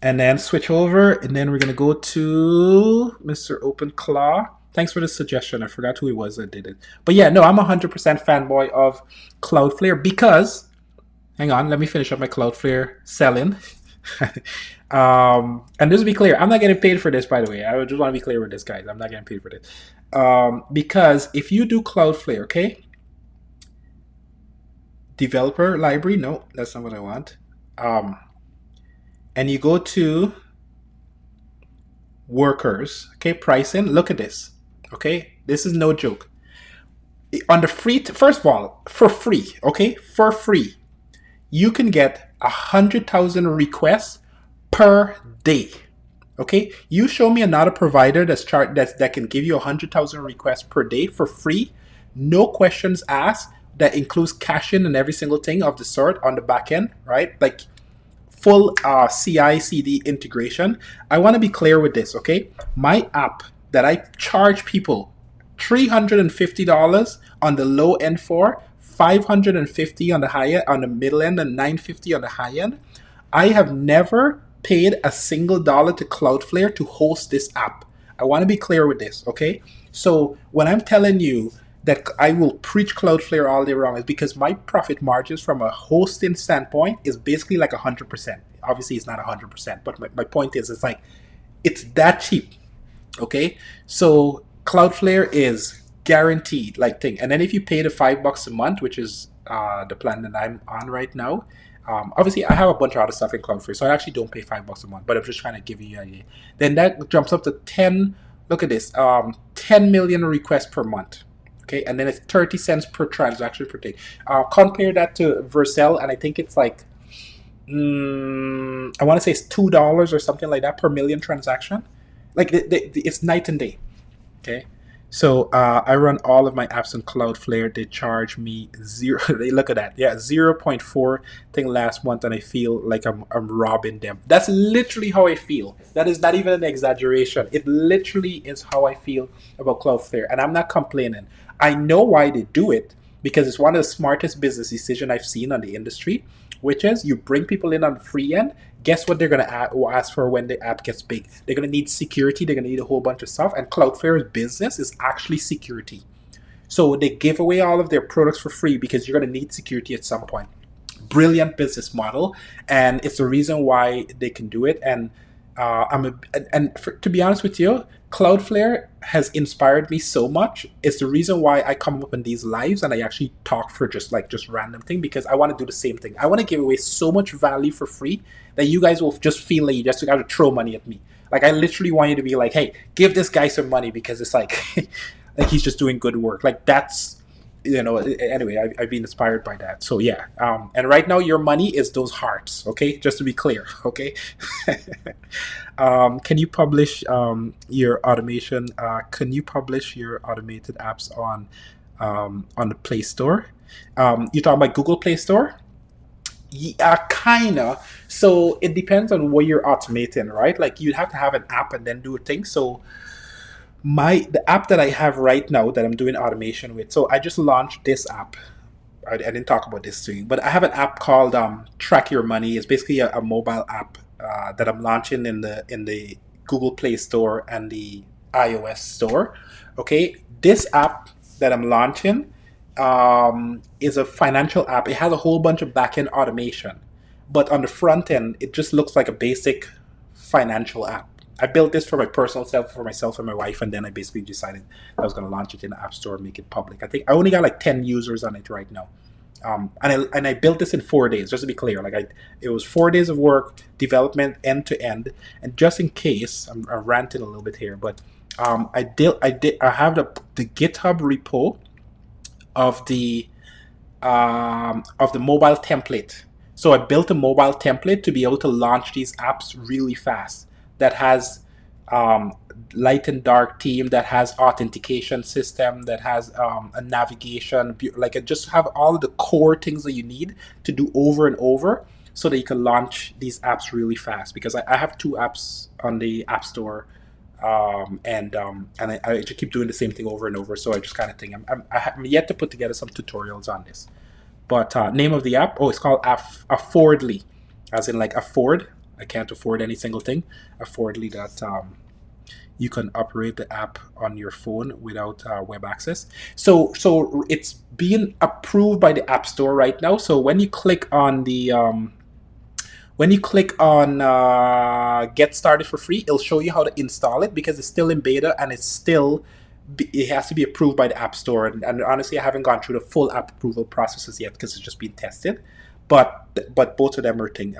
And then switch over, and then we're going to go to Mr. OpenClaw. Thanks for the suggestion. I forgot who it was that did it. But yeah, no, I'm 100% fanboy of Cloudflare because, hang on, let me finish up my Cloudflare selling. And just to be clear, I'm not getting paid for this, by the way. I just want to be clear with this, guys. I'm not getting paid for this. Because if you do Cloudflare, okay? Developer library, no, that's not what I want. And you go to workers, okay, pricing, look at this, okay? This is no joke. On the free, first of all, for free, okay? For free, you can get 100,000 requests per day, okay? You show me another provider that can give you 100,000 requests per day for free, no questions asked, that includes caching and every single thing of the sort on the back end, right? Like full CI/CD integration. I want to be clear with this, okay? My app that I charge people $350 on the low end for, $550 on the high end, on the middle end, and $950 on the high end. I have never paid a single dollar to Cloudflare to host this app. I want to be clear with this, okay? So when I'm telling you that I will preach Cloudflare all day long, is because my profit margins from a hosting standpoint is basically like 100%. Obviously, it's not 100%, but my point is, it's that cheap, okay? So Cloudflare is guaranteed like thing. And then if you pay the $5 a month, which is the plan that I'm on right now, obviously I have a bunch of other stuff in Cloudflare, so I actually don't pay $5 a month, but I'm just trying to give you an idea. Then that jumps up to 10, look at this, 10 million requests per month. Okay, and then it's 30 cents per transaction per day. Compare that to Vercel, and I think it's like, I want to say it's $2 or something like that per million transaction. Like it's night and day. Okay, so I run all of my apps on Cloudflare. They charge me zero. Look at that, yeah, 0.4 thing last month, and I feel like I'm robbing them. That's literally how I feel. That is not even an exaggeration. It literally is how I feel about Cloudflare, and I'm not complaining. I know why they do it, because it's one of the smartest business decisions I've seen on the industry, which is you bring people in on the free end. Guess what they're going to ask for when the app gets big? They're going to need security. They're going to need a whole bunch of stuff. And Cloudflare's business is actually security. So they give away all of their products for free because you're going to need security at some point. Brilliant business model. And it's the reason why they can do it. And To be honest with you, Cloudflare has inspired me so much. It's the reason why I come up in these lives and I actually talk for just random thing, because I want to do the same thing. I want to give away so much value for free that you guys will just feel like you just got to throw money at me. Like, I literally want you to be like, hey, give this guy some money, because it's like like he's just doing good work. Like, that's, anyway, I've been inspired by that. So yeah, and right now your money is those hearts, okay, just to be clear, okay. Can you publish your automation? Can you publish your automated apps on the Play Store? You're talking about Google Play Store? Yeah, kinda. So it depends on what you're automating, right? Like, you'd have to have an app and then do a thing. So the app that I have right now that I'm doing automation with. So I just launched this app. I didn't talk about this thing, but I have an app called Track Your Money. It's basically a mobile app that I'm launching in the Google Play Store and the iOS Store. Okay, this app that I'm launching is a financial app. It has a whole bunch of backend automation, but on the front end, it just looks like a basic financial app. I built this for my personal self, for myself and my wife, and then I basically decided I was going to launch it in the App Store, make it public. I think I only got like 10 users on it right now. And I built this in 4 days, just to be clear. It was 4 days of work, development end to end. And just in case, I'm ranting a little bit here, but I have the GitHub repo of the mobile template. So I built a mobile template to be able to launch these apps really fast. That has light and dark theme, that has authentication system, that has a navigation, like I just have all of the core things that you need to do over and over, so that you can launch these apps really fast. Because I have 2 apps on the App Store, and I just keep doing the same thing over and over. So I just kind of think I'm yet to put together some tutorials on this. But name of the app, it's called Affordly, as in like afford. I can't afford any single thing. Affordly, that you can operate the app on your phone without web access. So it's being approved by the App Store right now. So when you click on get started for free, it'll show you how to install it, because it's still in beta and it has to be approved by the App Store. And honestly, I haven't gone through the full app approval processes yet, because it's just been tested. But both of them are thing.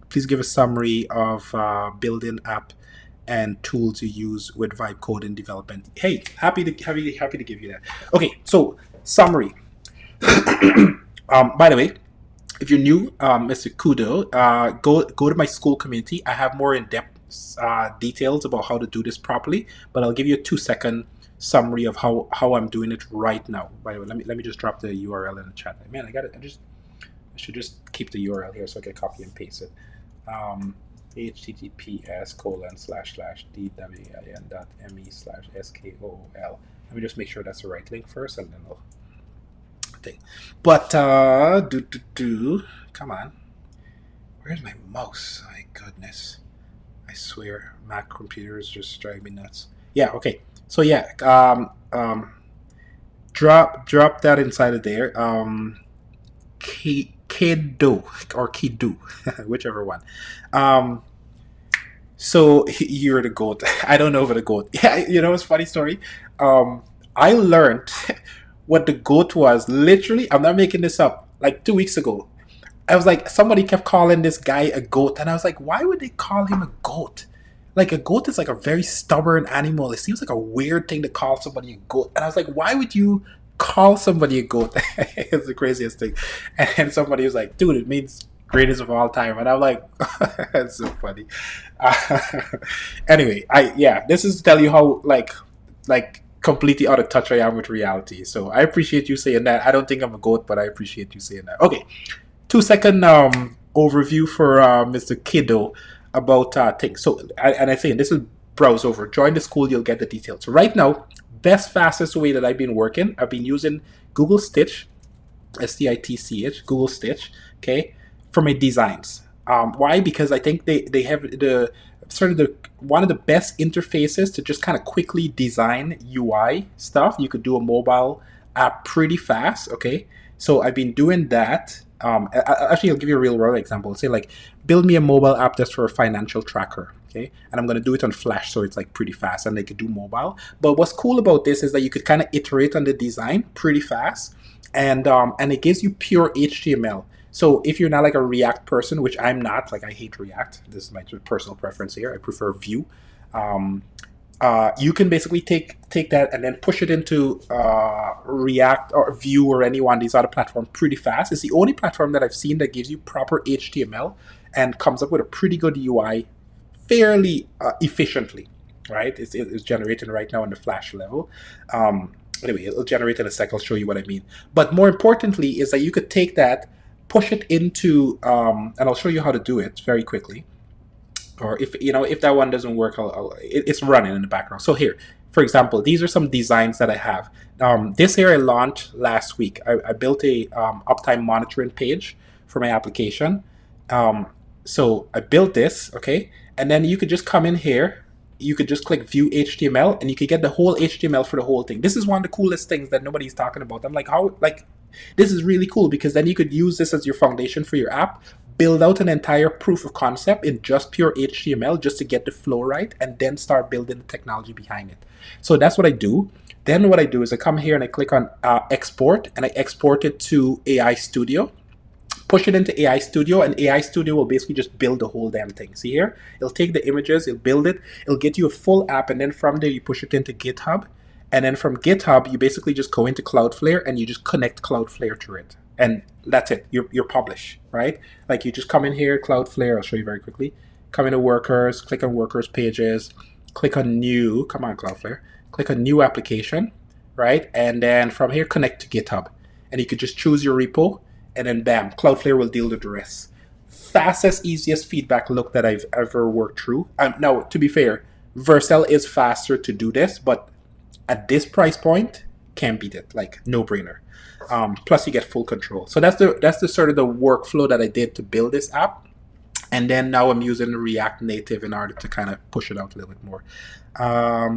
Please give a summary of building app and tools you use with Vibe Coding development. Hey, happy to give you that. Okay, so summary. By the way, if you're new, Mr. Kudo, go to my school community. I have more in-depth details about how to do this properly, but I'll give you a 2-second summary of how I'm doing it right now. By the way, let me just drop the URL in the chat. Man, I should just keep the URL here so I can copy and paste it. https://dwin.me/skol. Let me just make sure that's the right link first, and then I'll think. But come on, where's my mouse? My goodness, I swear, Mac computers just drive me nuts. Yeah, okay. So yeah, drop that inside of there. Kido or Kidu, whichever one. So you're the goat. I don't know about the goat. Yeah, it's a funny story. I learned what the goat was literally. I'm not making this up. Like 2 weeks ago, I was like, somebody kept calling this guy a goat, and I was like, why would they call him a goat? Like, a goat is like a very stubborn animal. It seems like a weird thing to call somebody a goat. And I was like, why would you call somebody a goat? It's the craziest thing. And somebody was like, dude, it means greatest of all time. And I'm like, that's so funny. Anyway, this is to tell you how like completely out of touch I am with reality. So I appreciate you saying that. I don't think I'm a goat, but I appreciate you saying that. Okay, 2-second overview for Mr. Kiddo about things. So I say this is browse over. Join the school, you'll get the details. So right now, fastest way that I've been working, I've been using Google Stitch, STITCH, Google Stitch, okay, for my designs. Why? Because I think they have one of the best interfaces to just kind of quickly design UI stuff. You could do a mobile app pretty fast, okay? So I've been doing that. Actually, I'll give you a real world example. Say like, build me a mobile app that's for a financial tracker. okay? And I'm going to do it on Flash, so it's like pretty fast, and they could do mobile. But what's cool about this is that you could kind of iterate on the design pretty fast, and it gives you pure HTML. So if you're not like a React person, which I'm not, like I hate React. This is my personal preference here. I prefer Vue. You can basically take that and then push it into React or Vue or any one of these other platforms pretty fast. It's the only platform that I've seen that gives you proper HTML and comes up with a pretty good UI fairly efficiently, right? It's generating right now on the Flash level. Anyway, it'll generate in a sec. I'll show you what I mean. But more importantly is that you could take that, push it into, and I'll show you how to do it very quickly. Or if that one doesn't work, it's running in the background. So here, for example, these are some designs that I have. This here I launched last week. I built a uptime monitoring page for my application. So I built this, okay? And then you could just come in here. You could just click View HTML, and you could get the whole HTML for the whole thing. This is one of the coolest things that nobody's talking about. I'm like, this is really cool, because then you could use this as your foundation for your app, build out an entire proof of concept in just pure HTML just to get the flow right, and then start building the technology behind it. So that's what I do. Then what I do is I come here and I click on export, and I export it to AI Studio. Push it into AI Studio, and AI Studio will basically just build the whole damn thing. See here? It'll take the images, it'll build it, it'll get you a full app, and then from there you push it into GitHub. And then from GitHub, you basically just go into Cloudflare and you just connect Cloudflare to it. And that's it. You're published, right? Like you just come in here, Cloudflare, I'll show you very quickly. Come into workers, click on workers pages, click on new, come on Cloudflare, click on new application, right? And then from here, connect to GitHub. And you could just choose your repo, and then bam, Cloudflare will deal with the rest. Fastest, easiest feedback loop that I've ever worked through. Now, to be fair, Vercel is faster to do this, but at this price point, can't beat it. Like, no brainer. Plus, you get full control. So that's the sort of the workflow that I did to build this app. And then now I'm using React Native in order to kind of push it out a little bit more.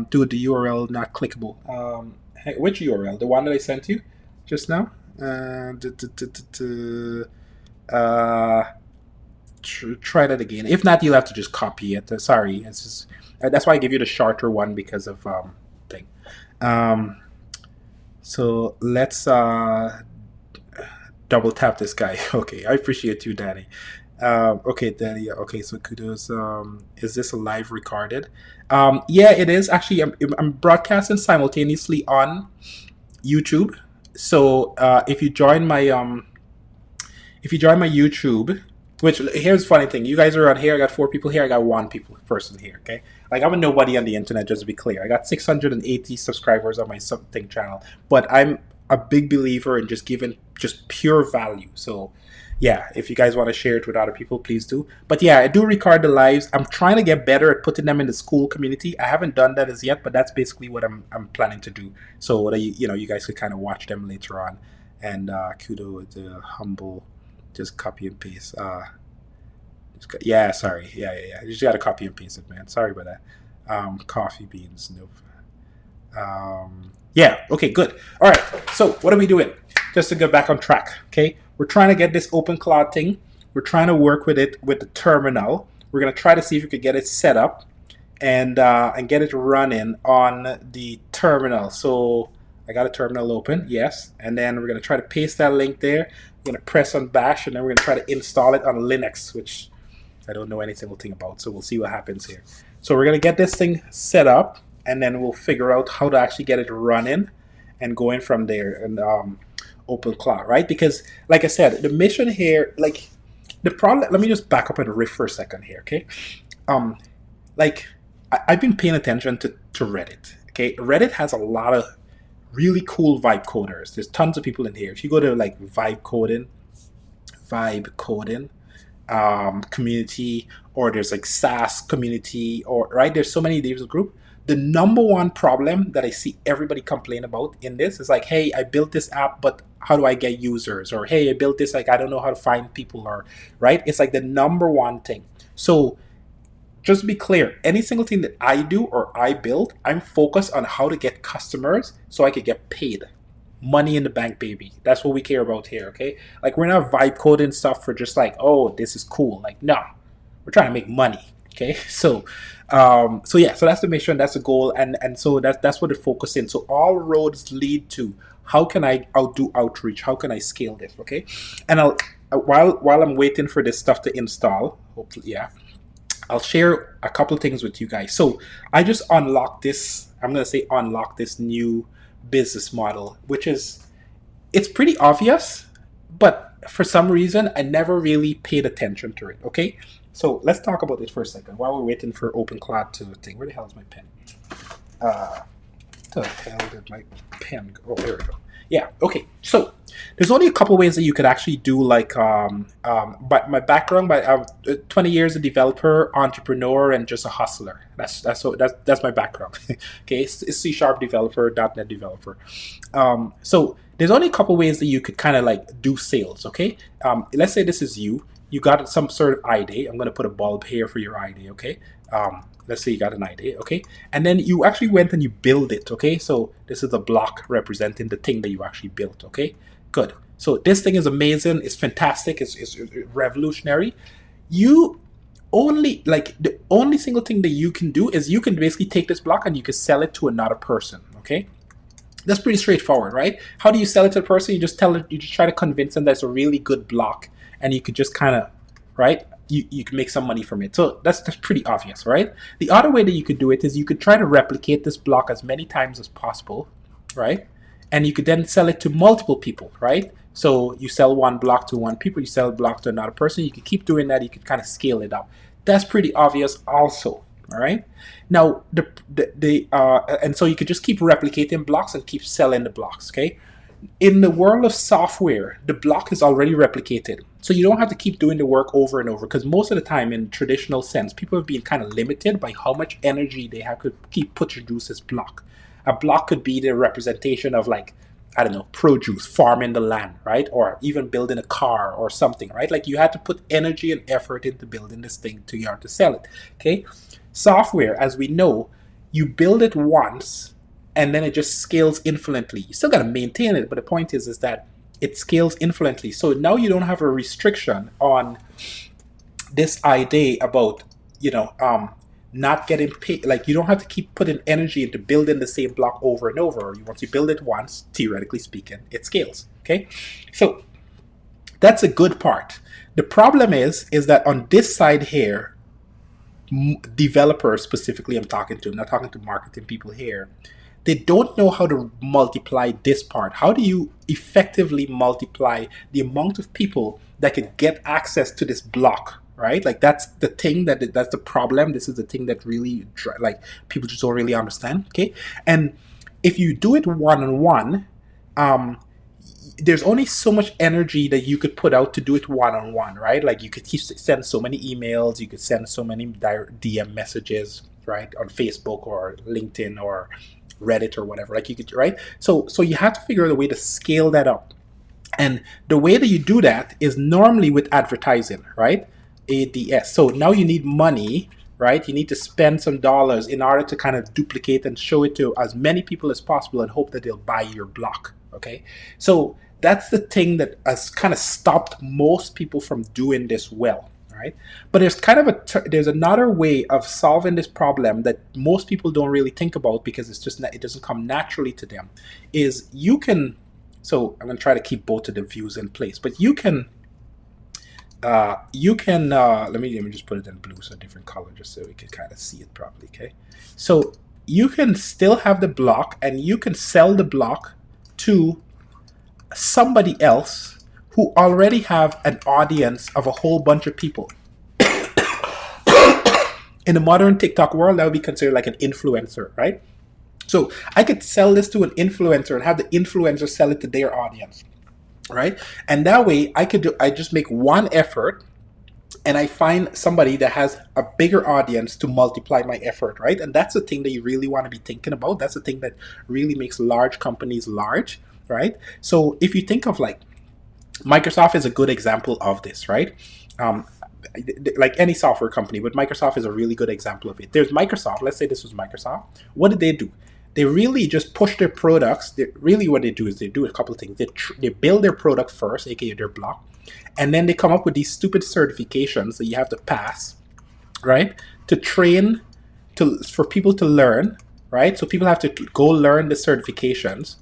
Dude, the URL not clickable. Hey, which URL? The one that I sent you just now? Try that again. If not, you'll have to just copy it. Sorry, it's just that's why I give you the shorter one, because of thing. So let's double tap this guy. Okay, I appreciate you, Danny. Okay, Danny. Okay, so kudos. Is this a live recorded? Yeah, it is actually. I'm broadcasting simultaneously on YouTube. So if you join my YouTube, which here's the funny thing, you guys are on here. I got 4 people here. I got 1 person here. Okay, like I'm a nobody on the internet. Just to be clear, I got 680 subscribers on my something channel, but I'm a big believer in just giving just pure value. So yeah, if you guys want to share it with other people, please do. But yeah, I do record the lives. I'm trying to get better at putting them in the school community. I haven't done that as yet, but that's basically what I'm planning to do. So that you guys could kind of watch them later on. And kudo the humble, just copy and paste. Yeah, sorry. Yeah. You just got to copy and paste it, man. Sorry about that. Coffee beans. Nope. Yeah. Okay. Good. All right. So what are we doing? Just to get back on track. Okay. We're trying to get this OpenClaw thing. We're trying to work with it with the terminal. We're going to try to see if we could get it set up and get it running on the terminal. So I got a terminal open, yes. And then we're going to try to paste that link there. We're going to press on bash, and then we're going to try to install it on Linux, which I don't know any single thing about. So we'll see what happens here. So we're going to get this thing set up, and then we'll figure out how to actually get it running and going from there. And OpenClaw, right? Because like I said, the mission here, like the problem, let me just back up and riff for a second here, okay? Like I've been paying attention to Reddit, okay? Reddit has a lot of really cool vibe coders. There's tons of people in here. If you go to like vibe coding community, or there's like SaaS community, or right, there's so many different groups. The number one problem that I see everybody complain about in this is like, hey, I built this app, but how do I get users? Or hey, I built this, like I don't know how to find people, or right? It's like the number one thing. So just to be clear, any single thing that I do or I build, I'm focused on how to get customers so I could get paid. Money in the bank, baby. That's what we care about here, okay? Like we're not vibe coding stuff for just like, oh, this is cool. Like, no, we're trying to make money, Okay, so yeah, so that's the mission, that's the goal, and so that's what it focuses in. So all roads lead to how can I do outreach? How can I scale this? Okay, and I'll while I'm waiting for this stuff to install, hopefully, yeah, I'll share a couple of things with you guys. So I just unlocked this. I'm gonna say unlock this new business model, which is it's pretty obvious, but for some reason I never really paid attention to it. Okay, so let's talk about this for a second while we're waiting for OpenClaw to thing. Where the hell is my pen? Uh, the hell did my pen go? Oh, there we go. Yeah. Okay. So there's only a couple ways that you could actually do like but my background by 20 years a developer, entrepreneur, and just a hustler. That's my background. Okay, it's C# developer, .NET developer. So there's only a couple ways that you could kind of like do sales. Okay, let's say this is you. You got some sort of idea. I'm going to put a bulb here for your idea. Okay. Let's say you got an idea, okay, and then you actually went and you build it, okay. So this is a block representing the thing that you actually built, okay. Good. So this thing is amazing. It's fantastic. It's revolutionary. You only like the only single thing that you can do is you can basically take this block and you can sell it to another person, okay. That's pretty straightforward, right? How do you sell it to a person? You just tell it. You just try to convince them that's a really good block, and you could just kind of, right? You can make some money from it. So that's pretty obvious, right? The other way that you could do it is you could try to replicate this block as many times as possible, right? And you could then sell it to multiple people, right? So you sell one block to one people, you sell a block to another person. You could keep doing that. You could kind of scale it up. That's pretty obvious, also. All right. Now and so you could just keep replicating blocks and keep selling the blocks. Okay. In the world of software, the block is already replicated. So you don't have to keep doing the work over and over, because most of the time in traditional sense, people have been kind of limited by how much energy they have to keep produce this block. A block could be the representation of like, I don't know, produce, farming the land, right? Or even building a car or something, right? Like you had to put energy and effort into building this thing to you have to sell it. Okay. Software, as we know, you build it once and then it just scales infinitely. You still got to maintain it, but the point is that it scales infinitely. So now you don't have a restriction on this idea about, not getting paid. Like you don't have to keep putting energy into building the same block over and over. Once you build it once, theoretically speaking, it scales. Okay, so that's a good part. The problem is that on this side here, developers specifically, I'm not talking to marketing people here, they don't know how to multiply this part. How do you effectively multiply the amount of people that could get access to this block, right? Like that's the thing that's the problem. This is the thing that really like people just don't really understand. Okay, and if you do it one-on-one, there's only so much energy that you could put out to do it one-on-one, right? Like you could send so many emails, you could send so many DM messages, right, on Facebook or LinkedIn or Reddit or whatever. Like you could, right? So you have to figure out a way to scale that up. And the way that you do that is normally with advertising, right? ADS. So now you need money, right? You need to spend some dollars in order to kind of duplicate and show it to as many people as possible and hope that they'll buy your block. Okay. So that's the thing that has kind of stopped most people from doing this well. Right? But there's kind of there's another way of solving this problem that most people don't really think about because it's just it doesn't come naturally to them. Is you can, so I'm going to try to keep both of the views in place, but you can let me just put it in blue, so a different color, just so we can kind of see it properly. Okay, so you can still have the block and you can sell the block to somebody else who already have an audience of a whole bunch of people. In the modern TikTok world, that would be considered like an influencer, right? So I could sell this to an influencer and have the influencer sell it to their audience, right? And that way I just make one effort and I find somebody that has a bigger audience to multiply my effort, right? And that's the thing that you really want to be thinking about. That's the thing that really makes large companies large, right? So if you think of like, Microsoft is a good example of this, right? Like any software company, but Microsoft is a really good example of it. There's Microsoft. Let's say this was Microsoft. What did they do? They really just push their products. What they do is they do a couple of things. They build their product first, aka their block, and then they come up with these stupid certifications that you have to pass, right? to train, for people to learn, right? So people have to go learn the certifications.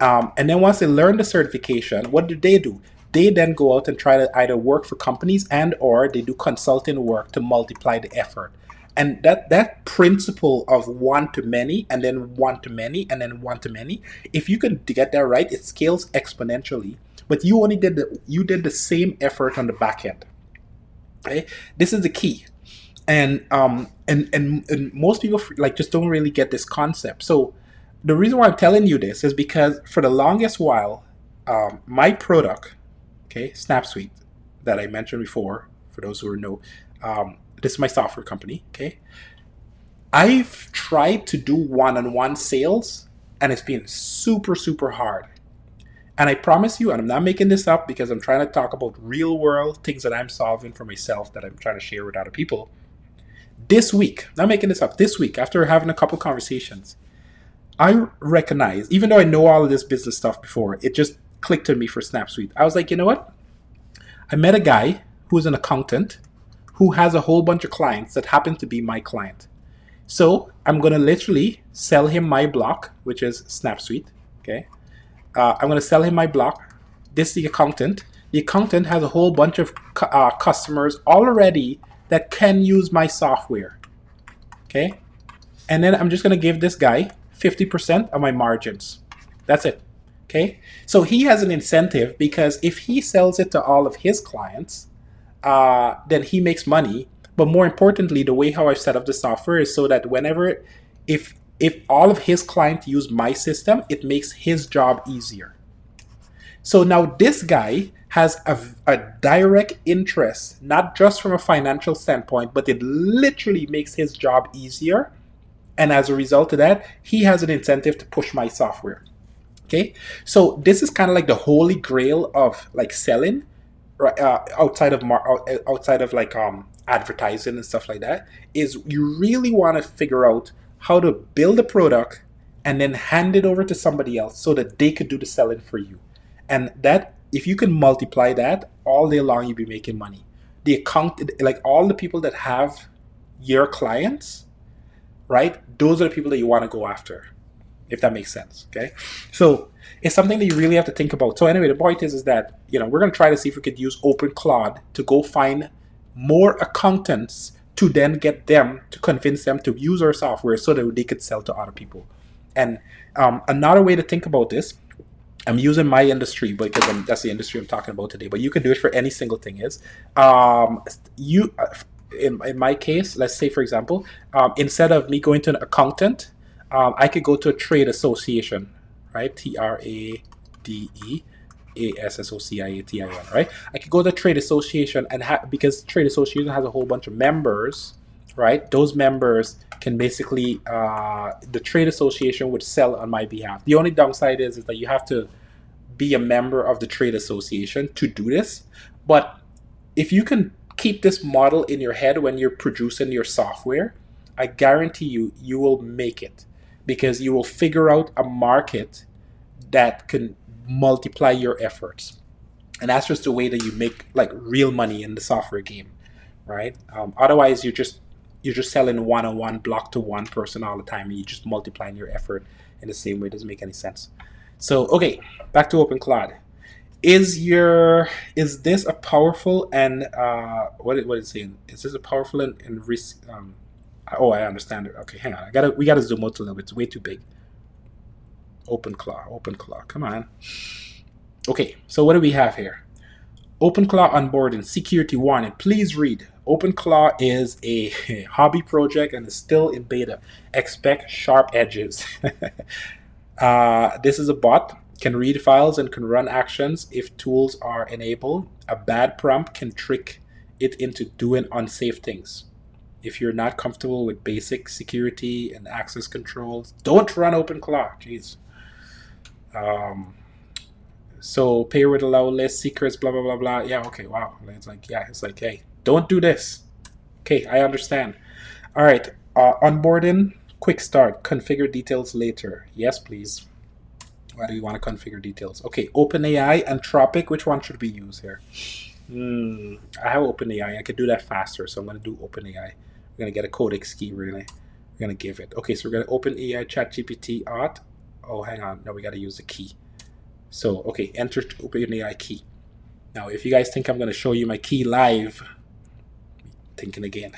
And then once they learn the certification, what do? They then go out and try to either work for companies and or they do consulting work to multiply the effort. And that principle of one to many and then one to many and then one to many, if you can get that right, it scales exponentially. But you only did the same effort on the back end. Okay, this is the key. And most people like just don't really get this concept. So the reason why I'm telling you this is because for the longest while, my product, okay, SnapSuite, that I mentioned before, for those who know, this is my software company, okay? I've tried to do one-on-one sales, and it's been super, super hard. And I promise you, and I'm not making this up because I'm trying to talk about real world things that I'm solving for myself that I'm trying to share with other people. This week, not making this up, this week, after having a couple conversations, I recognize, even though I know all of this business stuff before, it just clicked to me for SnapSuite. I was like, you know what? I met a guy who's an accountant who has a whole bunch of clients that happen to be my client. So I'm going to literally sell him my block, which is SnapSuite. Okay. I'm going to sell him my block. This is the accountant. The accountant has a whole bunch of customers already that can use my software. Okay. And then I'm just going to give this guy 50% of my margins. That's it. Okay. So he has an incentive because if he sells it to all of his clients, then he makes money. But more importantly, the way how I've set up the software is so that whenever, if all of his clients use my system, it makes his job easier. So now this guy has a direct interest, not just from a financial standpoint, but it literally makes his job easier. And as a result of that, he has an incentive to push my software. Okay, so this is kind of like the holy grail of like selling, outside of like advertising and stuff like that. Is you really want to figure out how to build a product and then hand it over to somebody else so that they could do the selling for you. And that, if you can multiply that all day long, you'll be making money. The account, like all the people that have your clients, right? Those are the people that you want to go after, if that makes sense. Okay, so it's something that you really have to think about. So anyway, the point is that, you know, we're going to try to see if we could use OpenClaw to go find more accountants to then get them to convince them to use our software so that they could sell to other people. And another way to think about this, I'm using my industry because that's the industry I'm talking about today, but you can do it for any single thing, is in my case, let's say, for example, instead of me going to an accountant, I could go to a trade association, right? TradeAssociation, right? I could go to a trade association and because trade association has a whole bunch of members, right? Those members can basically, the trade association would sell on my behalf. The only downside is that you have to be a member of the trade association to do this. But if you can keep this model in your head when you're producing your software, I guarantee you will make it, because you will figure out a market that can multiply your efforts. And that's just the way that you make like real money in the software game, right? Otherwise, you're just selling one-on-one, block to one person all the time, and you're just multiplying your effort in the same way. It doesn't make any sense. So, okay, back to OpenClaw. Is this a powerful and what is it saying? Is this a powerful and risk? Oh, I understand it. Okay, hang on. We gotta zoom out a little bit. It's way too big. OpenClaw. Come on. Okay, so what do we have here? OpenClaw onboarding, security warning. Please read. OpenClaw is a hobby project and is still in beta. Expect sharp edges. This is a bot, can read files and can run actions if tools are enabled. A bad prompt can trick it into doing unsafe things. If you're not comfortable with basic security and access controls, don't run OpenClaw. Jeez. So pay with allow list secrets, blah blah blah blah. Yeah, okay, wow. It's like, hey, don't do this. Okay, I understand. All right, onboarding, quick start, configure details later. Yes, please. Why do you want to configure details? Okay, OpenAI, Anthropic, which one should we use here? I have OpenAI. I could do that faster, so I'm going to do OpenAI. We're gonna get a codex key. We're gonna give it. Okay, so we're gonna open AI ChatGPT auth. Oh, hang on. No, we gotta use the key. So okay, enter OpenAI key. Now, if you guys think I'm gonna show you my key live, thinking again.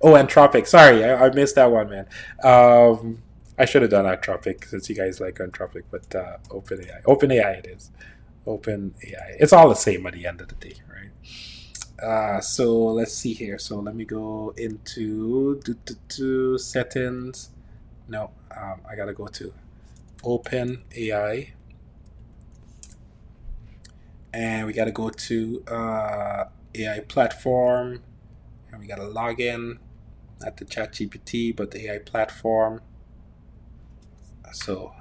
Oh, Anthropic. Sorry, I missed that one, man. I should have done Anthropic since you guys like Anthropic, but OpenAI. OpenAI it is. OpenAI. It's all the same at the end of the day, right? So let's see here. So let me go into settings. No, I gotta go to OpenAI, and we gotta go to AI platform, and we gotta log in, not the ChatGPT, but the AI platform. So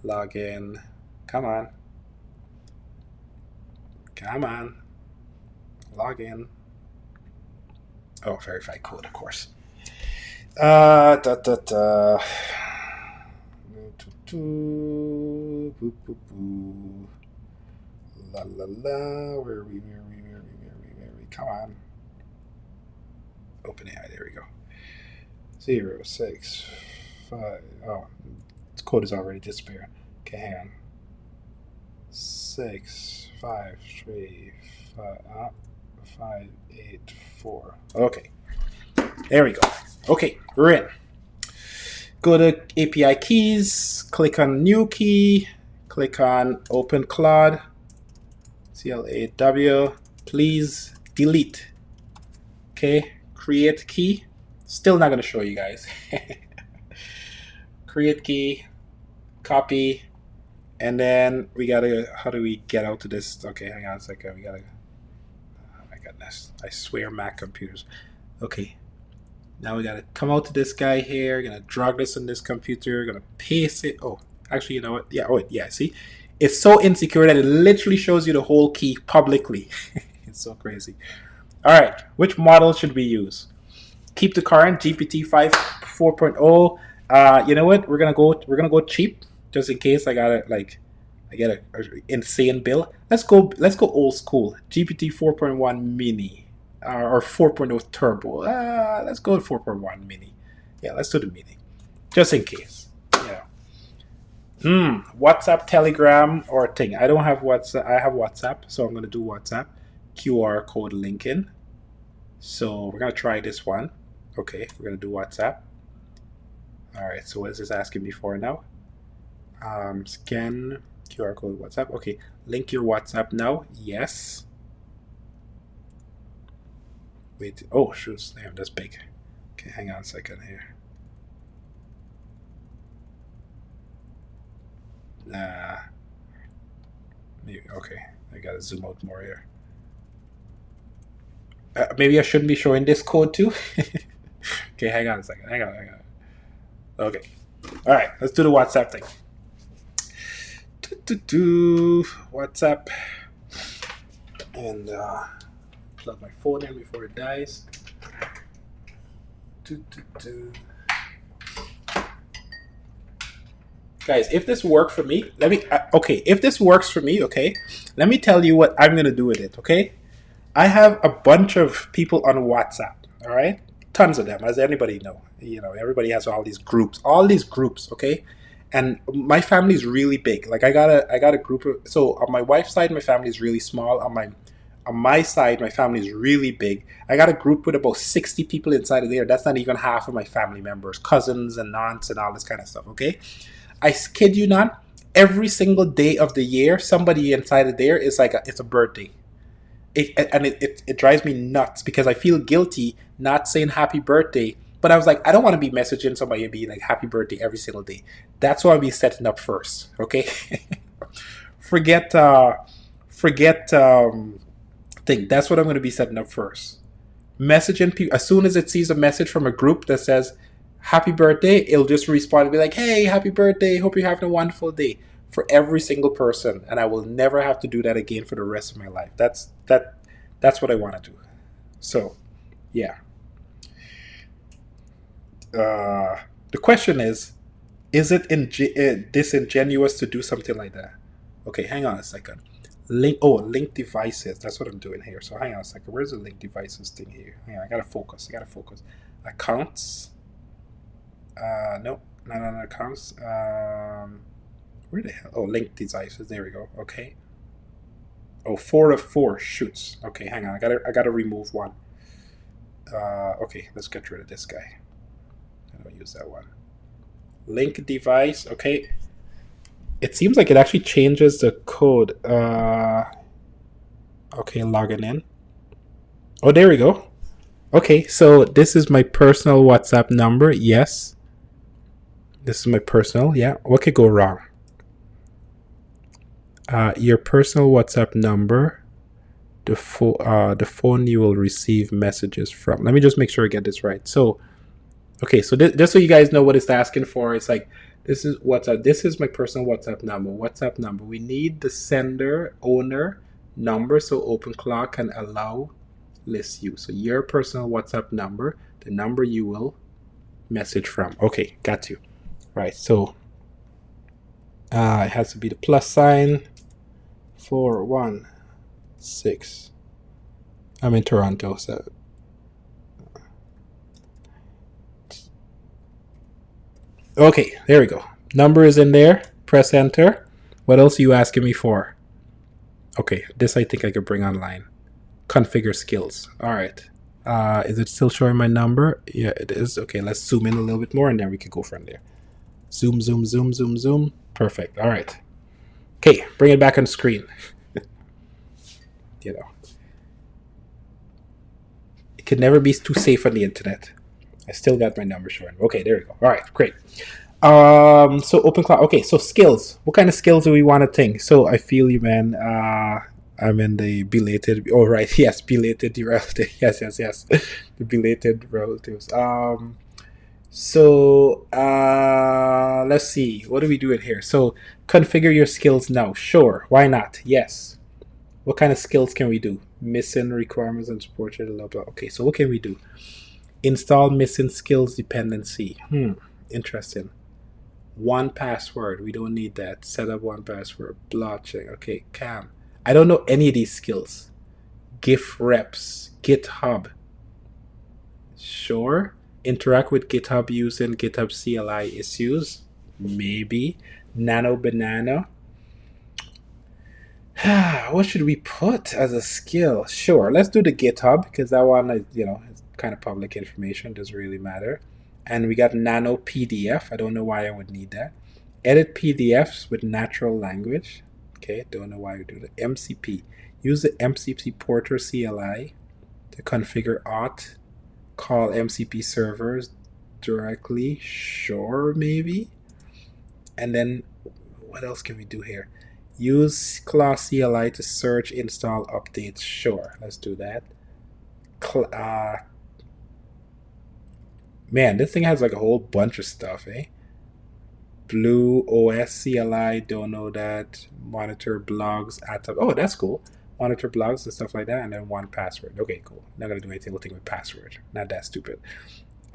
log in. Come on. Come on. Log in. Oh, verify code, of course. La la la. Where are we? Come on. OpenAI. There we go. 0, 6, 5. Oh, this code is already disappearing. Okay, hang on. 6, 5, 3, 5, 5, 8, 4. Okay. There we go. Okay, we're in. Go to API keys, click on new key, click on OpenClaw, CLAW, please delete. Okay, create key. Still not going to show you guys. Create key, copy, and then we gotta, how do we get out of this? Okay, hang on a second. We gotta, oh my goodness, I swear Mac computers. Okay, now we gotta come out to this guy here. We're gonna drag this on this computer, gonna paste it. Oh, actually, you know what? Yeah, oh yeah, see? It's so insecure that it literally shows you the whole key publicly. It's so crazy. All right, which model should we use? Keep the current GPT-5 4.0. You know what? We're gonna go cheap, just in case I get a insane bill. Let's go old school. GPT 4.1 mini, or 4.0 turbo. Let's go with 4.1 mini. Yeah, let's do the mini, just in case. Yeah. WhatsApp, Telegram, or thing. I don't have WhatsApp. I have WhatsApp, so I'm gonna do WhatsApp. QR code link in. So we're gonna try this one. Okay, we're gonna do WhatsApp. All right. So what is this asking me for now? Scan QR code WhatsApp. Okay, link your WhatsApp now. Yes. Wait. Oh, shoot. Damn, that's big. Okay, hang on a second here. Nah. Maybe, okay, I gotta zoom out more here. Maybe I shouldn't be showing this code too. Okay, hang on a second. Hang on. Okay. All right, let's do the WhatsApp thing. WhatsApp. And plug my phone in before it dies. Guys, if this worked for me, if this works for me, okay, let me tell you what I'm gonna do with it, okay? I have a bunch of people on WhatsApp, all right? Tons of them, as anybody know. You know, everybody has all these groups, okay? And my family is really big. Like I got a group of, so on my wife's side, my family is really small. On my side, my family is really big. I got a group with about 60 people inside of there. That's not even half of my family members, cousins and aunts and all this kind of stuff, okay? I kid you not, every single day of the year, somebody inside of there is like it's a birthday. It drives me nuts because I feel guilty not saying happy birthday. But I was like, I don't want to be messaging somebody and be like happy birthday every single day. That's what I'll be setting up first, okay? forget thing. That's what I'm going to be setting up first. Messaging people as soon as it sees a message from a group that says happy birthday, it'll just respond and be like, hey, happy birthday, hope you're having a wonderful day, for every single person, and I will never have to do that again for the rest of my life. That's what I want to do. So yeah, the question is it disingenuous to do something like that? Okay, hang on a second. link devices. That's what I'm doing here. So hang on a second. Where's the link devices thing here? Hang on, I gotta focus. Accounts. Nope, not on accounts. Where the hell? Oh, link devices. There we go. Okay. Oh, 4 of 4 shoots. Okay, hang on. I gotta remove one. Okay, let's get rid of this guy. I don't use that one. Link device. Okay. It seems like it actually changes the code. Okay, logging in. Oh, there we go. Okay, so this is my personal WhatsApp number. Yes. This is my personal. Yeah. What could go wrong? Your personal WhatsApp number, the phone you will receive messages from. Let me just make sure I get this right. So, okay, so just so you guys know what it's asking for, it's like, this is WhatsApp. This is my personal WhatsApp number. We need the sender owner number so OpenClaw can allow list you. So your personal WhatsApp number, the number you will message from. Okay, got you. Right, so it has to be the plus sign 416. I'm in Toronto, so okay, there we go. Number is in there. Press enter. What else are you asking me for? Okay, this I think I could bring online. Configure skills. All right. Is it still showing my number? Yeah, it is. Okay, let's zoom in a little bit more and then we can go from there. Zoom, zoom, zoom, zoom, zoom. Perfect. All right. Okay, bring it back on screen. You know, it could never be too safe on the internet. I still got my number showing. Okay, there we go. All right, great. So OpenClaw. Okay, so skills. What kind of skills do we want to think? So I feel you, man. I'm in the belated. Oh, right. Yes, belated relative. Yes. The belated relatives. So let's see. What are we doing here? So configure your skills now. Sure. Why not? Yes. What kind of skills can we do? Missing requirements and support. Blah, blah. Okay, so what can we do? Install missing skills dependency. Interesting. One password. We don't need that. Set up one password. Blockchain. Okay, CAM. I don't know any of these skills. GIF reps. GitHub. Sure. Interact with GitHub using GitHub CLI issues. Maybe. Nano banana. What should we put as a skill? Sure, let's do the GitHub because that one is, it's kind of public information. Doesn't really matter. And we got nano PDF. I don't know why I would need that. Edit PDFs with natural language. Okay, don't know why we do that. MCP. Use the MCP Porter CLI to configure auth. Call MCP servers directly. Sure, maybe. And then what else can we do here? Use Claw CLI to search, install, updates. Sure, let's do that. Man, this thing has like a whole bunch of stuff, eh? Blue OS CLI, don't know that. Monitor blogs, oh, that's cool. Monitor blogs and stuff like that, and then one password. Okay, cool. Not gonna do anything with password. Not that stupid.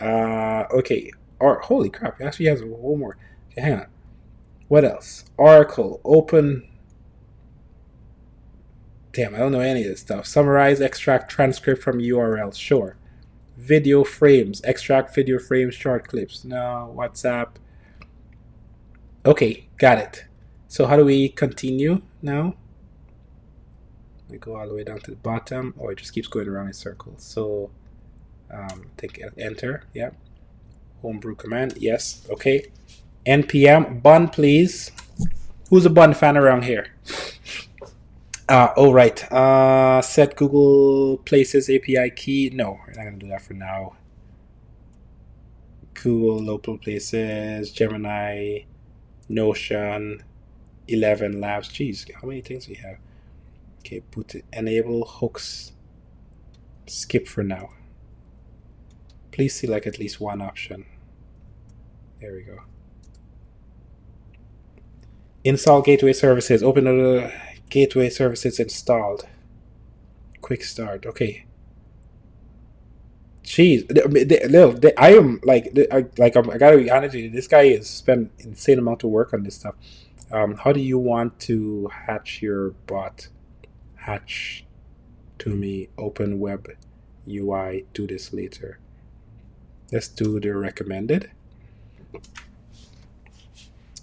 Okay. Or holy crap, it actually has one more. Okay, hang on. What else? Oracle, open. Damn, I don't know any of this stuff. Summarize, extract, transcript from URLs. Sure. Video frames, extract video frames, short clips. No, WhatsApp. Okay, got it. So how do we continue now? We go all the way down to the bottom. Oh, it just keeps going around in circles. So take enter. Yeah. Homebrew command. Yes. Okay. npm bun, please. Who's a bun fan around here? Oh, right. Set Google Places API key. No, we're not going to do that for now. Google Local Places, Gemini, Notion, 11 Labs. Jeez, how many things we have? Okay, put it. Enable hooks. Skip for now. Please select at least one option. There we go. Install gateway services. Open the gateway services installed. Quick start. Okay. Jeez, I am I gotta be honest with you. This guy has spent insane amount of work on this stuff. How do you want to hatch your bot? hatch to me, open web UI, do this later. Let's do the recommended.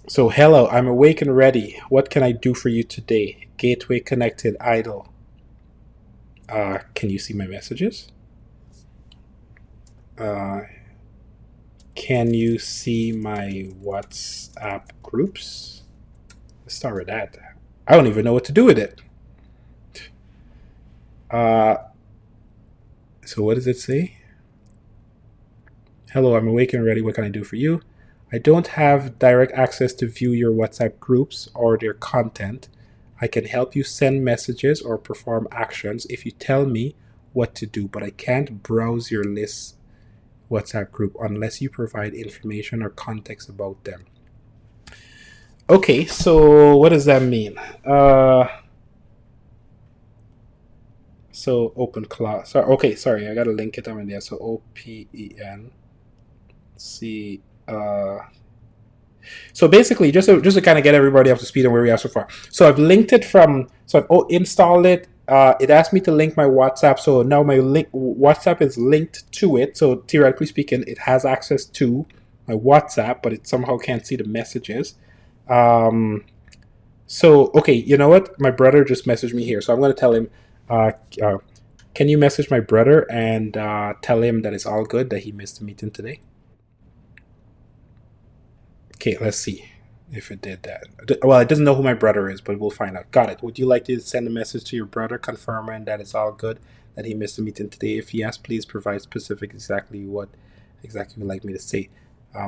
So, hello, I'm awake and ready. What can I do for you today? Gateway connected, idle. Can you see my messages? Can you see my WhatsApp groups? Let's start with that. I don't even know what to do with it. So what does it say? Hello, I'm awake and ready. What can I do for you? I don't have direct access to view your WhatsApp groups or their content. I can help you send messages or perform actions if you tell me what to do, but I can't browse your list WhatsApp group unless you provide information or context about them. Okay, so what does that mean? So OpenClaw. Sorry, okay, sorry, I gotta link it on there. So OpenC. So basically, just to kind of get everybody up to speed on where we are so far. So I've linked it from. So I've installed it. It asked me to link my WhatsApp. So now my WhatsApp is linked to it. So theoretically speaking, it has access to my WhatsApp, but it somehow can't see the messages. So okay, you know what? My brother just messaged me here, so I'm going to tell him. Can you message my brother and tell him that it's all good, that he missed the meeting today? Okay, let's see if it did that. Well, it doesn't know who my brother is, but we'll find out. Got it. Would you like to send a message to your brother confirming that it's all good, that he missed the meeting today? If yes, please provide specific exactly what exactly you'd like me to say.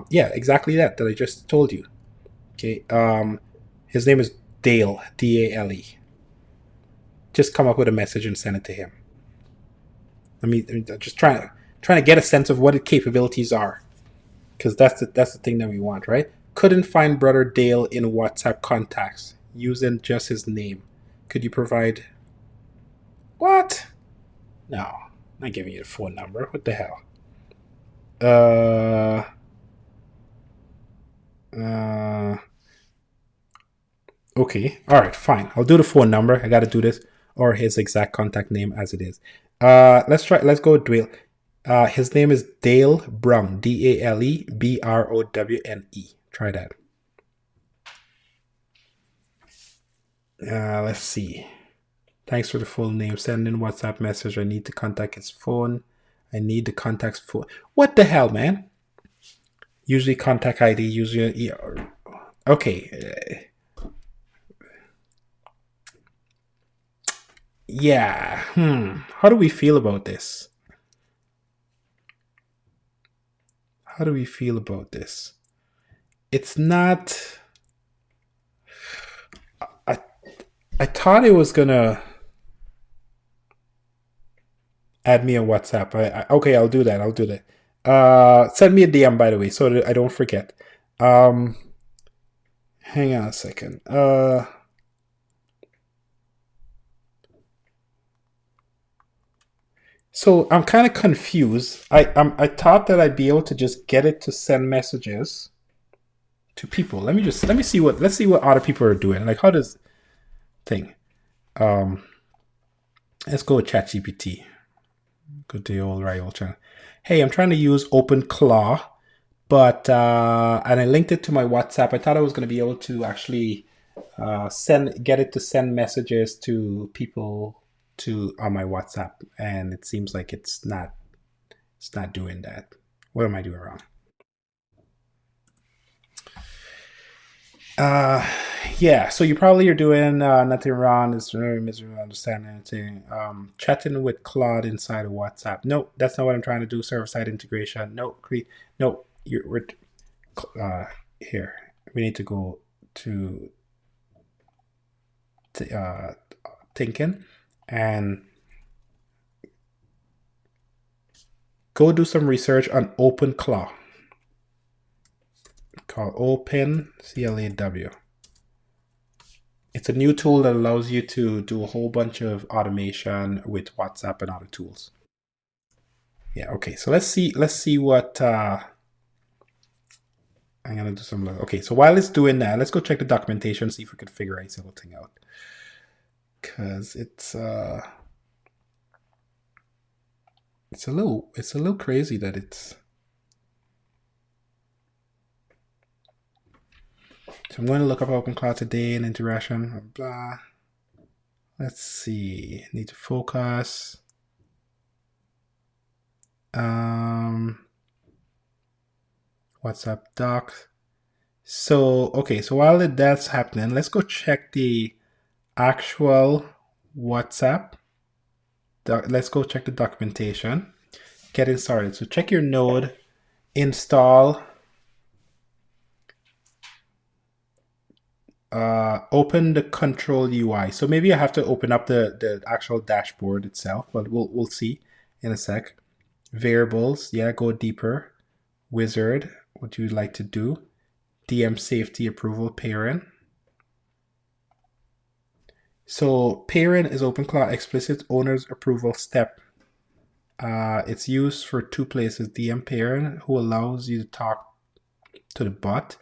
Yeah, exactly that I just told you. Okay. His name is Dale, Dale. Just come up with a message and send it to him. I mean, just trying to get a sense of what the capabilities are, because that's the thing that we want, right? Couldn't find brother Dale in WhatsApp contacts using just his name. Could you provide? What? No, not giving you the phone number. What the hell? Okay. All right. Fine. I'll do the phone number. I got to do this, or his exact contact name as it is. Let's try. Let's go with Dale. His name is Dale Brown. DaleBrowne. Try that. Let's see. Thanks for the full name. Send in WhatsApp message. I need to contact his phone. I need the contact's phone. What the hell, man? Usually contact ID. Usually. Okay. Yeah. How do we feel about this? How do we feel about this? It's not. I thought it was gonna add me on WhatsApp. Okay, I'll do that. Send me a DM, by the way, so that I don't forget. Hang on a second. So I'm kind of confused. I thought that I'd be able to just get it to send messages to people. Let's see what other people are doing. Like, how does thing? Let's go with ChatGPT. Go to the old rival channel. Hey, I'm trying to use OpenClaw, but and I linked it to my WhatsApp. I thought I was going to be able to actually get it to send messages to people on my WhatsApp, and it seems like it's not doing that. What am I doing wrong? Yeah, so you probably are doing nothing wrong. It's very miserable, understanding anything. Chatting with Claude inside of WhatsApp. No, that's not what I'm trying to do. Server-side integration. No, we're here. We need to go to thinking and go do some research on OpenClaw. Called OpenClaw. It's a new tool that allows you to do a whole bunch of automation with WhatsApp and other tools. Yeah, okay, so let's see what I'm gonna do some. Okay, so while it's doing that, let's go check the documentation, see if we can figure everything out. because it's a little crazy that it's. So I'm going to look up OpenClaw today and interaction, blah. Let's see, need to focus. WhatsApp doc. So, okay, so while that's happening, let's go check the actual WhatsApp. Let's go check the documentation. Getting started. So check your node, install, open the control UI. So maybe I have to open up the actual dashboard itself, but we'll see in a sec. Variables, yeah, go deeper. Wizard, what do you like to do? DM safety approval parent. So parent is OpenClaw explicit owner's approval step. It's used for two places: DM parent, who allows you to talk to the bot,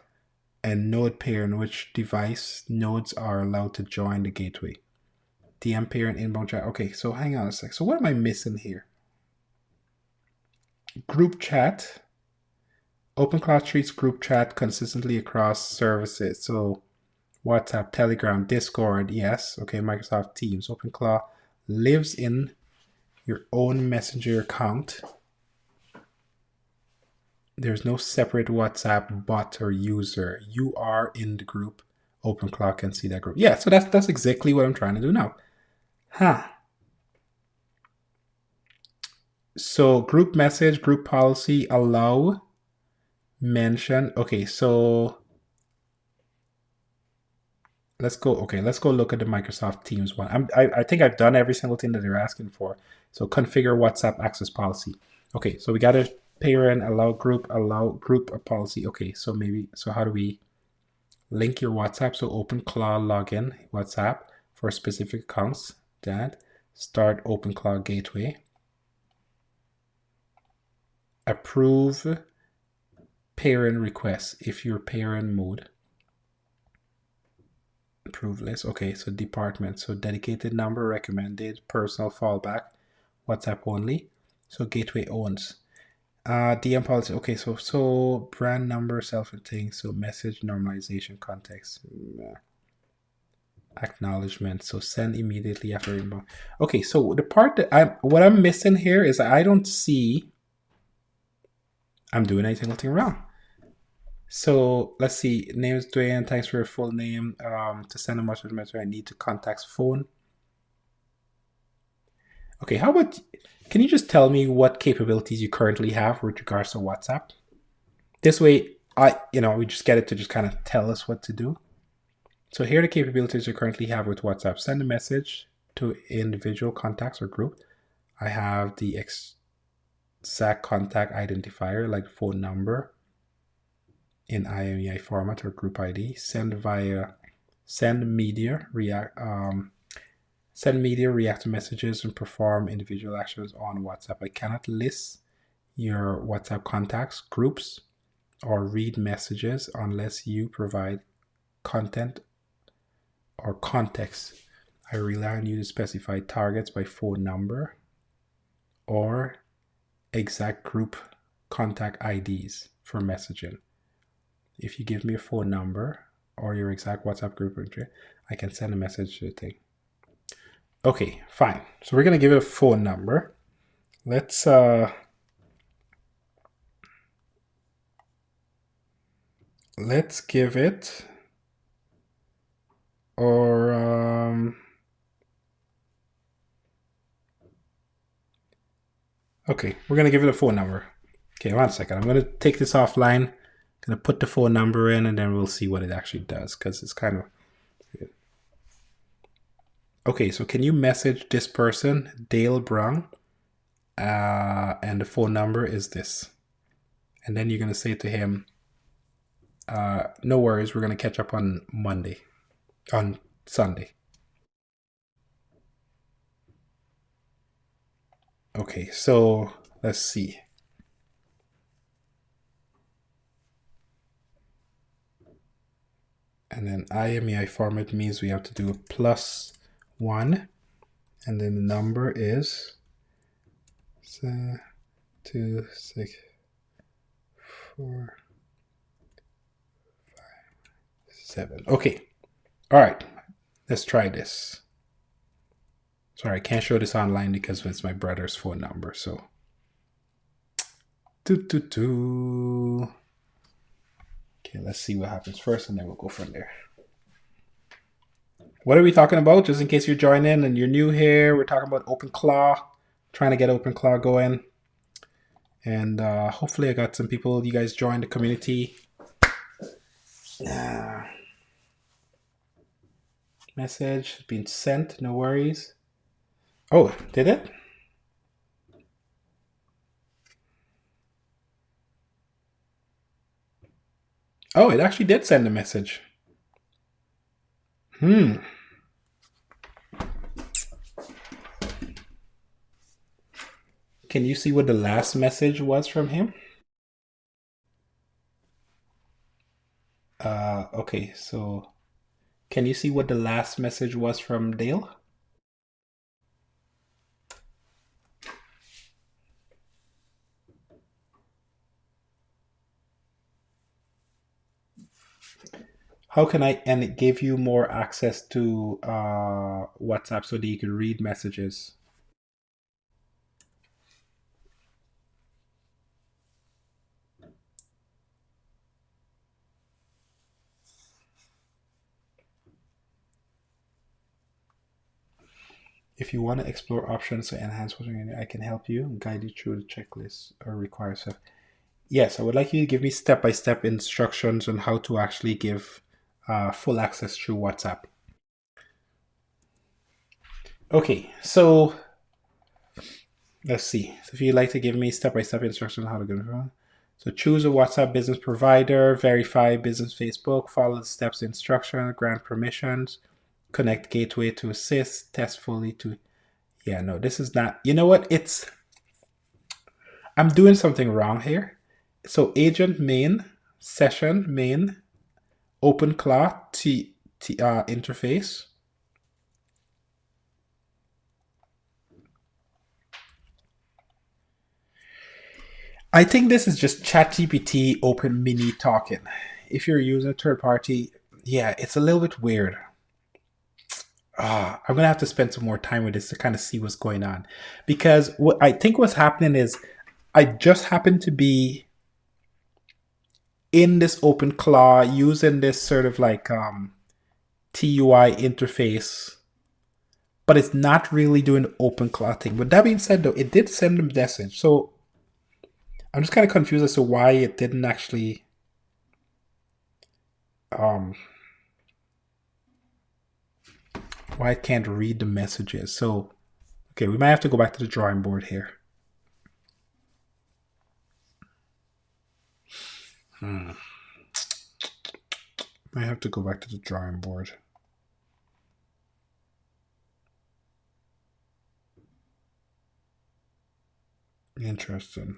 and node parent, which device nodes are allowed to join the gateway. DM parent inbound chat. Okay, so hang on a sec. So what am I missing here? Group chat. OpenClaw treats group chat consistently across services. So WhatsApp, Telegram, Discord, yes. Okay, Microsoft Teams. OpenClaw lives in your own messenger account. There's no separate WhatsApp bot or user. You are in the group. OpenClaw can see that group. Yeah, so that's exactly what I'm trying to do now. So group message, group policy, allow, mention. Okay, so let's go. Okay, let's go look at the Microsoft Teams one. I think I've done every single thing that they're asking for. So configure WhatsApp access policy. Okay, so we got a parent, allow group a policy. Okay, so how do we link your WhatsApp? So OpenClaw login WhatsApp for specific accounts. That start OpenClaw gateway. Approve parent request if you're parent mode. Approve list. Okay, so department. So dedicated number, recommended, personal fallback, WhatsApp only. So gateway owns. DM policy. Okay, so brand number, self and thing. So message normalization context. Acknowledgement. So send immediately after inbound. Okay, so the part that what I'm missing here is I don't see I'm doing anything wrong. So let's see. Name is Dwayne. Thanks for your full name. To send a message, I need to contact phone. Okay, how about, can you just tell me what capabilities you currently have with regards to WhatsApp? This way, we just get it to just kind of tell us what to do. So here are the capabilities you currently have with WhatsApp. Send a message to individual contacts or group. I have the exact contact identifier, like phone number, in IMEI format or group ID. Send media, react to messages and perform individual actions on WhatsApp. I cannot list your WhatsApp contacts, groups, or read messages unless you provide content or context. I rely on you to specify targets by phone number or exact group contact IDs for messaging. If you give me a phone number or your exact WhatsApp group, I can send a message to the thing. Okay, fine. So we're going to give it a phone number. Let's give it, okay, we're going to give it a phone number. Okay, 1 second. I'm going to take this offline. I'm going to put the phone number in and then we'll see what it actually does because it's kind of weird. Okay, so can you message this person, Dale Brown, and the phone number is this. And then you're going to say to him, no worries, we're going to catch up on Sunday. Okay, so let's see. And then IMEI format means we have to do a 1, and then the number is 2, 6, 4, 7. Okay. All right. Let's try this. Sorry, I can't show this online because it's my brother's phone number. So, okay, let's see what happens first, and then we'll go from there. What are we talking about? Just in case you're joining and you're new here, we're talking about OpenClaw, trying to get OpenClaw going. And hopefully I got some people, you guys join the community. Message being sent, no worries. Oh, did it? Oh, it actually did send a message. Can you see what the last message was from him? Okay, so can you see what the last message was from Dale? How can I, and it gave you more access to WhatsApp so that you could read messages? If you want to explore options to enhance what I can help you and guide you through the checklist or require stuff. Yes, I would like you to give me step-by-step instructions on how to actually give full access through WhatsApp. Okay, so let's see. So if you'd like to give me step-by-step instructions on how to get it wrong. So choose a WhatsApp business provider, verify business Facebook, follow the steps instruction, grant permissions, connect gateway to assist, test fully to... Yeah, no, this is not... You know what? I'm doing something wrong here. So agent main, session main, OpenClaw interface. I think this is just ChatGPT Open Mini talking. If you're using a third party, yeah, it's a little bit weird. I'm gonna have to spend some more time with this to kind of see what's going on, because what I think what's happening is I just happen to be in this OpenClaw using this sort of like TUI interface, but it's not really doing the OpenClaw thing. But that being said, though, it did send a message, so I'm just kind of confused as to why it didn't actually why it can't read the messages. So okay, we might have to go back to the drawing board here. Might have to go back to the drawing board. Interesting.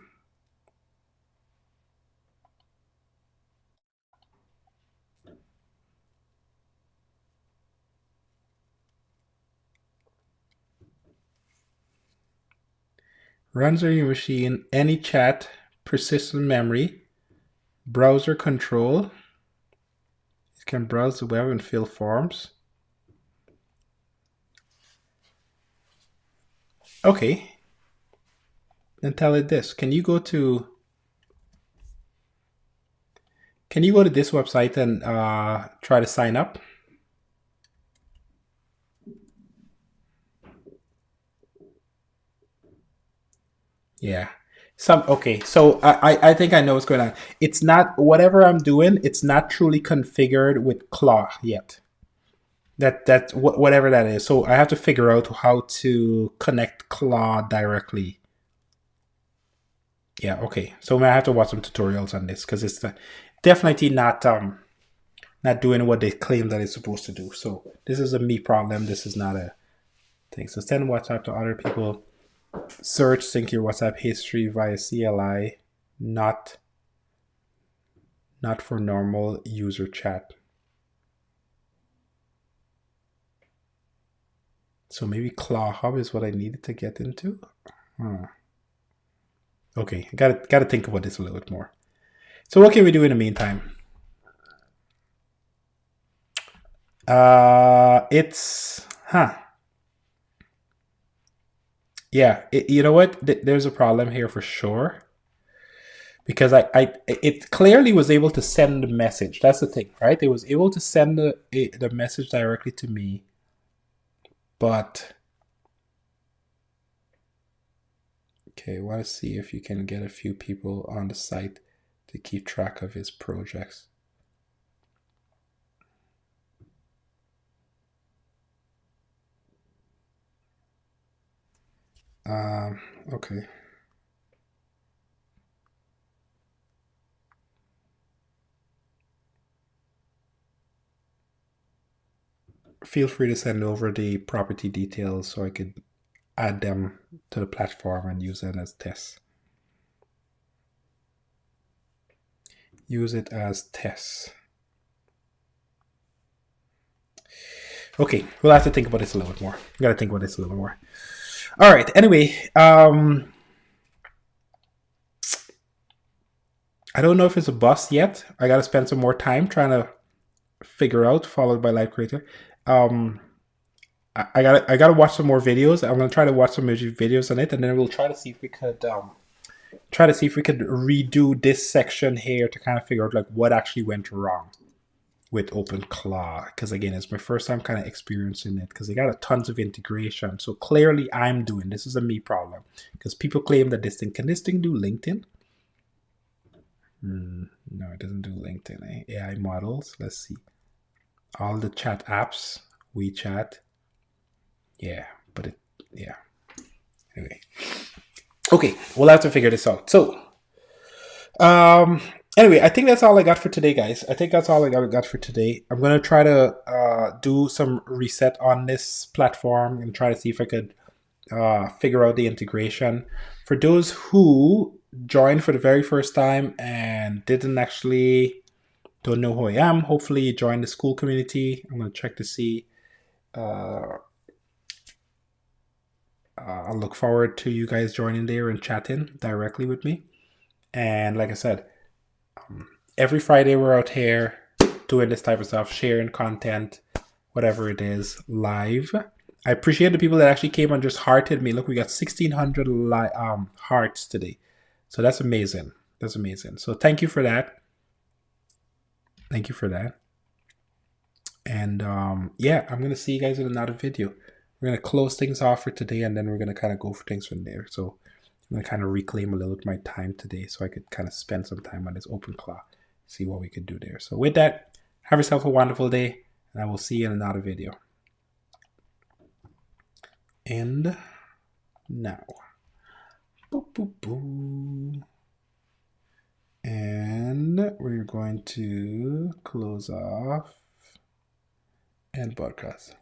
Runs on your machine, any chat, persistent memory, browser control. It can browse the web and fill forms. Okay. Then tell it this. Can you go to this website and try to sign up? Yeah. Okay, so I think I know what's going on. It's not, whatever I'm doing, it's not truly configured with Claw yet. That whatever that is. So I have to figure out how to connect Claw directly. Yeah, okay. So I have to watch some tutorials on this because it's definitely not doing what they claim that it's supposed to do. So this is a me problem. This is not a thing. So send WhatsApp to other people. Search, sync your WhatsApp history via CLI, not for normal user chat. So maybe Claw Hub is what I needed to get into. Okay, I gotta think about this a little bit more. So what can we do in the meantime? Yeah, you know what? There's a problem here for sure. Because it clearly was able to send the message. That's the thing, right? It was able to send the message directly to me, but okay, I want to see if you can get a few people on the site to keep track of his projects. Okay. Feel free to send over the property details so I could add them to the platform and use them as tests. Use it as tests. Okay, we'll have to think about this a little bit more. We gotta think about this a little bit more. All right. Anyway, I don't know if it's a bust yet. I gotta spend some more time trying to figure out. Followed by Live Creator. I gotta watch some more videos. I'm gonna try to watch some videos on it, and then we'll try to see if we could redo this section here to kind of figure out like what actually went wrong with OpenClaw. Because again, it's my first time kind of experiencing it because they got a tons of integration. So clearly, I'm doing this is a me problem because people claim that this thing can this thing do LinkedIn. No, it doesn't do LinkedIn. AI models. Let's see. All the chat apps, WeChat. Yeah, but yeah. Anyway. Okay, we'll have to figure this out. So, anyway, I think that's all I got for today, guys. I think that's all I got for today. I'm going to try to do some reset on this platform and try to see if I could figure out the integration. For those who joined for the very first time and don't know who I am, hopefully you join the school community. I'm going to check to see. I'll look forward to you guys joining there and chatting directly with me. And like I said, every Friday we're out here doing this type of stuff, sharing content, whatever it is, live. I appreciate the people that actually came and just hearted me. Look, we got 1,600 hearts today. So that's amazing. That's amazing. So thank you for that. Thank you for that. And yeah, I'm going to see you guys in another video. We're going to close things off for today, and then we're going to kind of go for things from there. So I'm going to kind of reclaim a little bit of my time today so I could kind of spend some time on this OpenClaw, see what we could do there. So with that, have yourself a wonderful day, and I will see you in another video. And now. Boop, boop, boop. And we're going to close off and broadcast.